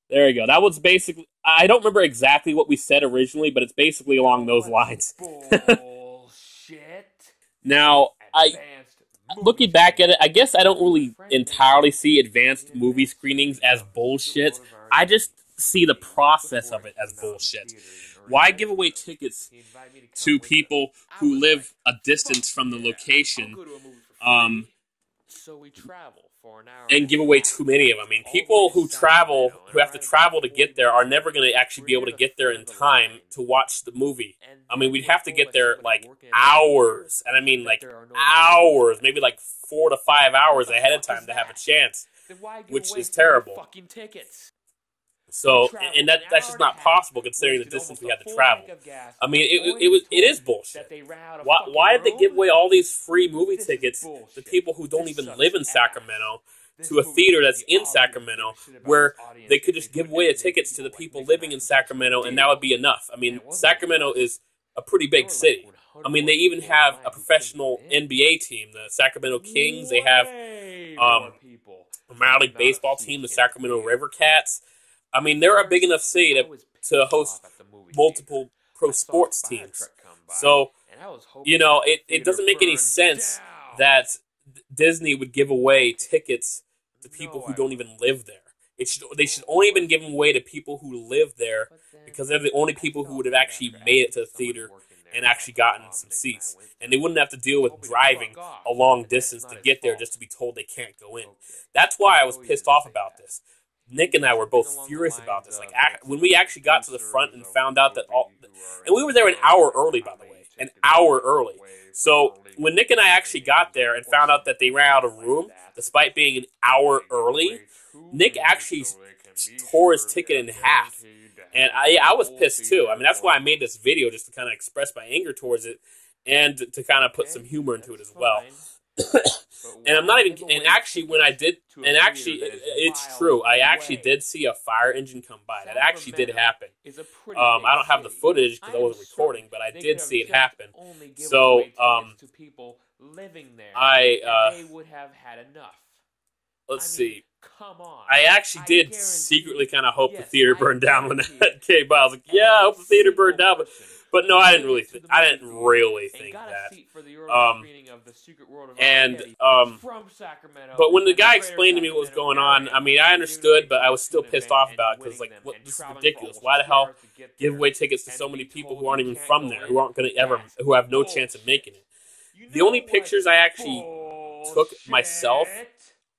There you go. That was basically... I don't remember exactly what we said originally, but it's basically along those lines. Bullshit. Now, looking back at it, I guess I don't really entirely see advanced movie screenings as bullshit. I just see the process of it as bullshit. Why give away tickets to people who live a distance from the location, So we travel for an hour and give away too many of them? I mean, people who have to travel to get there, are never going to actually be able to get there in time to watch the movie. I mean, we'd have to get there hours, and I mean hours, maybe 4 to 5 hours ahead of time to have a chance, which is terrible. fucking tickets. So, and that's just not possible considering the distance we had to travel. I mean, it is bullshit. Why did they give away all these free movie tickets to people who don't even live in Sacramento, to a theater that's in Sacramento, where they could just give away the tickets to the people living in Sacramento, and that would be enough? I mean, Sacramento is a pretty big city. I mean, they even have a professional NBA team, the Sacramento Kings. They have a minor league baseball team, the Sacramento River Cats. I mean, they're a big enough city to host multiple pro sports teams. So, it doesn't make any sense that Disney would give away tickets to people who don't even live there. They should only have been given away to people who live there, because they're the only people who would have actually made it to the theater and actually gotten some seats. And they wouldn't have to deal with driving a long distance to get there just to be told they can't go in. That's why I was pissed off about this. Nick and I were both furious about this. When we actually got to the front and found out that and we were there an hour early, by the way. An hour early. So when Nick and I actually got there and found out that they ran out of room, despite being an hour early, Nick actually tore his ticket in half. And I was pissed too. I mean, that's why I made this video, just to kind of express my anger towards it and to kind of put some humor into it as well. And I'm not even, and actually when I did, and actually it's true, I actually did see a fire engine come by. That actually did happen. I don't have the footage because I wasn't recording, but I did see it happen. So, they would have had enough. Let's see. I actually did secretly kind of hope the theater burned down when that came by. I was like, yeah, I hope the theater burned down, But no, I didn't really think that. And but when the guy explained to me what was going on, I mean, I understood, but I was still pissed off about it because, like, what, this is ridiculous. Why the hell give away tickets to so many people who aren't even from there, who aren't going to ever, who have no chance of making it? The only pictures I actually took myself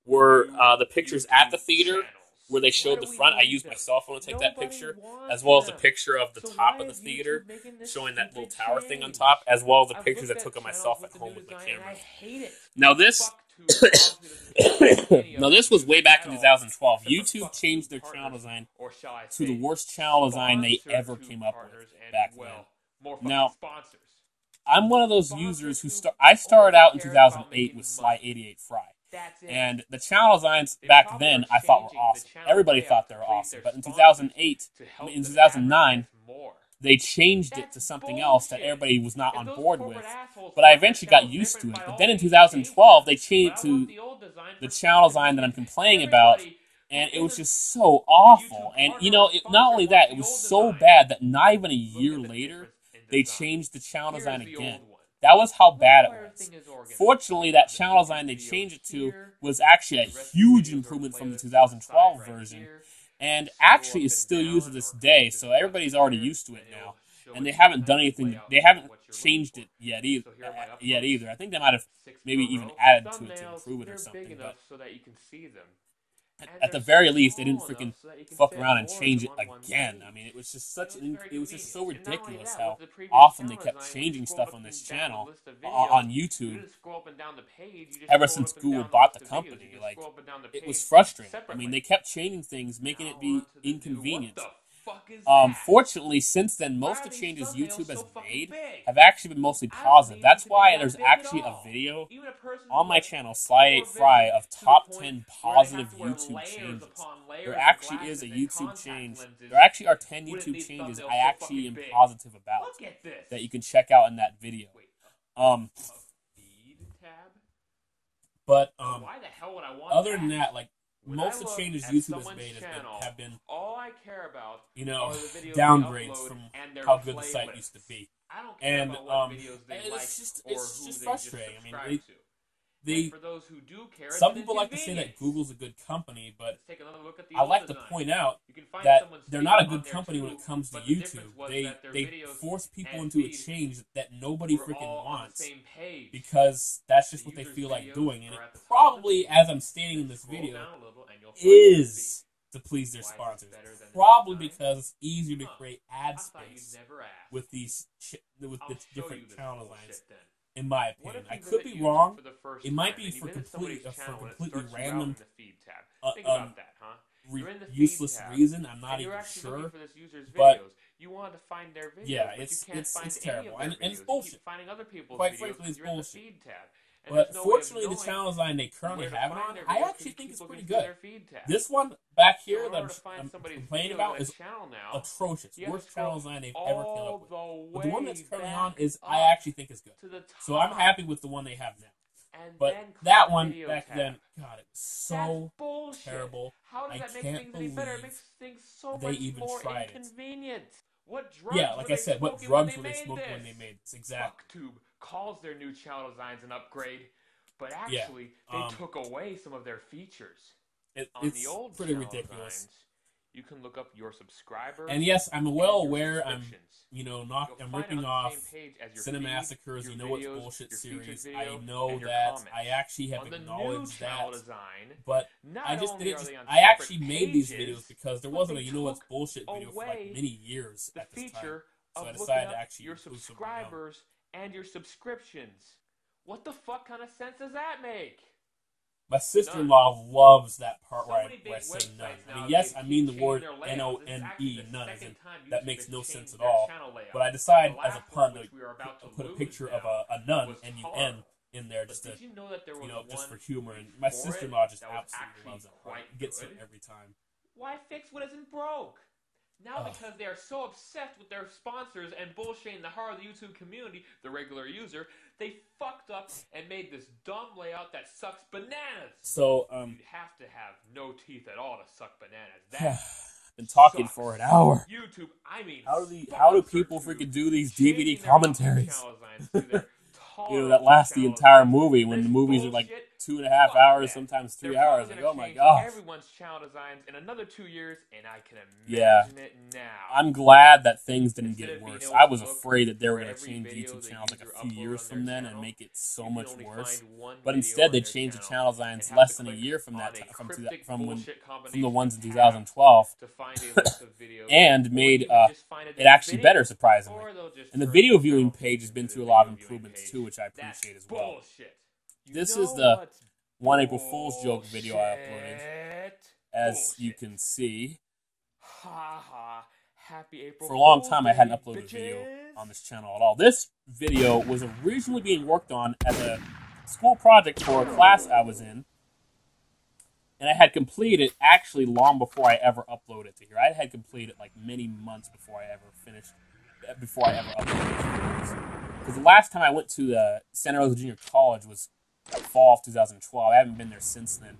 were the pictures at the theater where they showed the front. I used my cell phone to take that picture, as well as a picture of the top of the theater showing that little tower thing on top, as well as the pictures I took of myself at home with my camera. Now this now this was way back in 2012. YouTube changed their channel design to the worst channel design they ever came up with back then. Now, I'm one of those users who I started out in 2008 with SlyFryeProductions. And the channel designs back then I thought were awesome. Everybody thought they were awesome. But in 2009, they changed it to something else that everybody was not on board with. But I eventually got used to it. But then in 2012, they changed it to the channel design that I'm complaining about. And it was just so awful. And, you know, not only that, it was so bad that not even a year later, they changed the channel design again. That was how bad it was. Fortunately, that channel design they changed it to was actually a huge improvement from the 2012 version, and actually is still used to this day, so everybody's already used to it now. And they haven't done anything, they haven't changed it yet either. I think they might have maybe even added to it to improve it or something, but at the very least, they didn't freaking fuck around and change it again. I mean, it was just it was just so ridiculous how often they kept changing stuff on this channel on YouTube ever since Google bought the company. Like, it was frustrating. I mean, they kept changing things, making it be inconvenient. Fortunately, since then, most of the changes YouTube has made have actually been mostly positive. That's why there's actually a video on my channel, SlyFry, of top 10 positive YouTube changes. There actually is a YouTube change. There actually are 10 YouTube changes I actually am positive about that you can check out in that video. But other than that, like, most of the changes YouTube has made have been, you know, downgrades from how good the site used to be. And it's just frustrating. I mean, some people like to say that Google's a good company, but I like to point out that they're not a good company when it comes to YouTube. They force people into a change that nobody freaking wants because that's just what they feel like doing. And it probably, as I'm stating in this video, is to please their sponsors. Probably because it's easier to create ad space with the different channel lines. In my opinion, I could be wrong. It might be for completely random, useless reason. I'm not even sure. But yeah, it's terrible and it's bullshit. Quite frankly, it's bullshit. But fortunately, the channel design they currently have it on, I actually think it's pretty good. This one back here that I'm complaining about is atrocious. Worst channel design they've ever come up with. But the one that's currently on I actually think is good. So I'm happy with the one they have now. But that one back then, God, it was so terrible. I can't believe they even tried it. Yeah, like I said, what drugs were they smoking when they made this? Exactly. BookTube calls their new channel designs an upgrade, but actually they took away some of their features. On the old pretty ridiculous. Designs, you can look up your subscribers. And yes, I'm well aware I'm ripping off Cinemassacres, You Know What's Bullshit series. I know that. I actually have acknowledged that. But I just did it. I actually made these videos because there wasn't a You Know What's Bullshit video for like many years at this time. So I decided to actually your subscribers and your subscriptions. What the fuck kind of sense does that make? My sister-in-law loves that part where I say none. I mean, yes, I mean the word N-O-N-E, none, as in that makes no sense at all. But I decided as a pun to put a picture of a nun, N-U-N, in there just to, just for humor. And my sister-in-law just absolutely loves that part. Gets it every time. Why fix what isn't broke? Now because they are so obsessed with their sponsors and bullshitting the heart of the YouTube community, the regular user, they fucked up and made this dumb layout that sucks bananas. So, you'd have to have no teeth at all to suck bananas. been talking sucks. for an hour. YouTube, I mean, How do people freaking do these DVD changing their commentaries? channel designs to their That lasts the entire channel movie when designs. the movies are like Bullshit. 2.5 Fuck hours, that. sometimes 3 They're hours. probably Like, gonna oh my change gosh. everyone's channel designs in another 2 years, and I can Yeah. imagine it now. I'm glad that things didn't Instead get of being worse. able I to was look afraid that they were for going to every change video YouTube the channels like user a few uploaded years on from their then and channel. make it so You can much only worse. find one But video instead, on they their changed the channel channel designs and have less to than a click year from on that a from cryptic the bullshit ones combination in tab 2012, to find a list of videos, and or made you can just find a it different actually video, better, surprisingly. or they'll just And the throw video your viewing channel page has been into through a the lot of video viewing improvements page. too, which I That's appreciate as well. bullshit. You This know is the what's 1 April Fool's joke video I uploaded, bullshit? as you Bullshit. can see. Ha ha. Happy April For a long Fool's time, I hadn't Day, uploaded a video bitches. on this channel at all. This video was originally being worked on as a school project for a class I was in, and I had completed it actually long before I ever uploaded it to here. I had completed it like many months before I ever uploaded it. Because the last time I went to the Santa Rosa Junior College was fall of 2012. I haven't been there since then.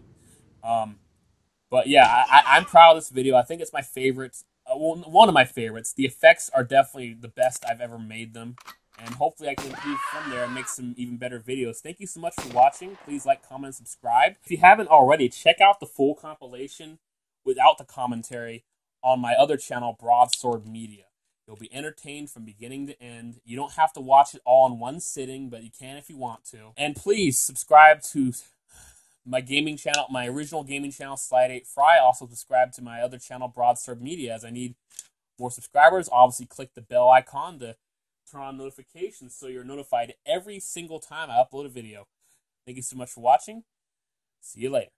But yeah, I'm proud of this video. I think it's my favorite. One of my favorites. The effects are definitely the best I've ever made them. And hopefully I can improve from there and make some even better videos. Thank you so much for watching. Please like, comment, and subscribe. If you haven't already, check out the full compilation without the commentary on my other channel, Broadsword Media. You'll be entertained from beginning to end. You don't have to watch it all in one sitting, but you can if you want to. And please subscribe to my gaming channel, my original gaming channel, SlyFryeProductions. Also subscribe to my other channel, Broadsword Media, as I need more subscribers. Obviously, click the bell icon to turn on notifications so you're notified every single time I upload a video. Thank you so much for watching. See you later.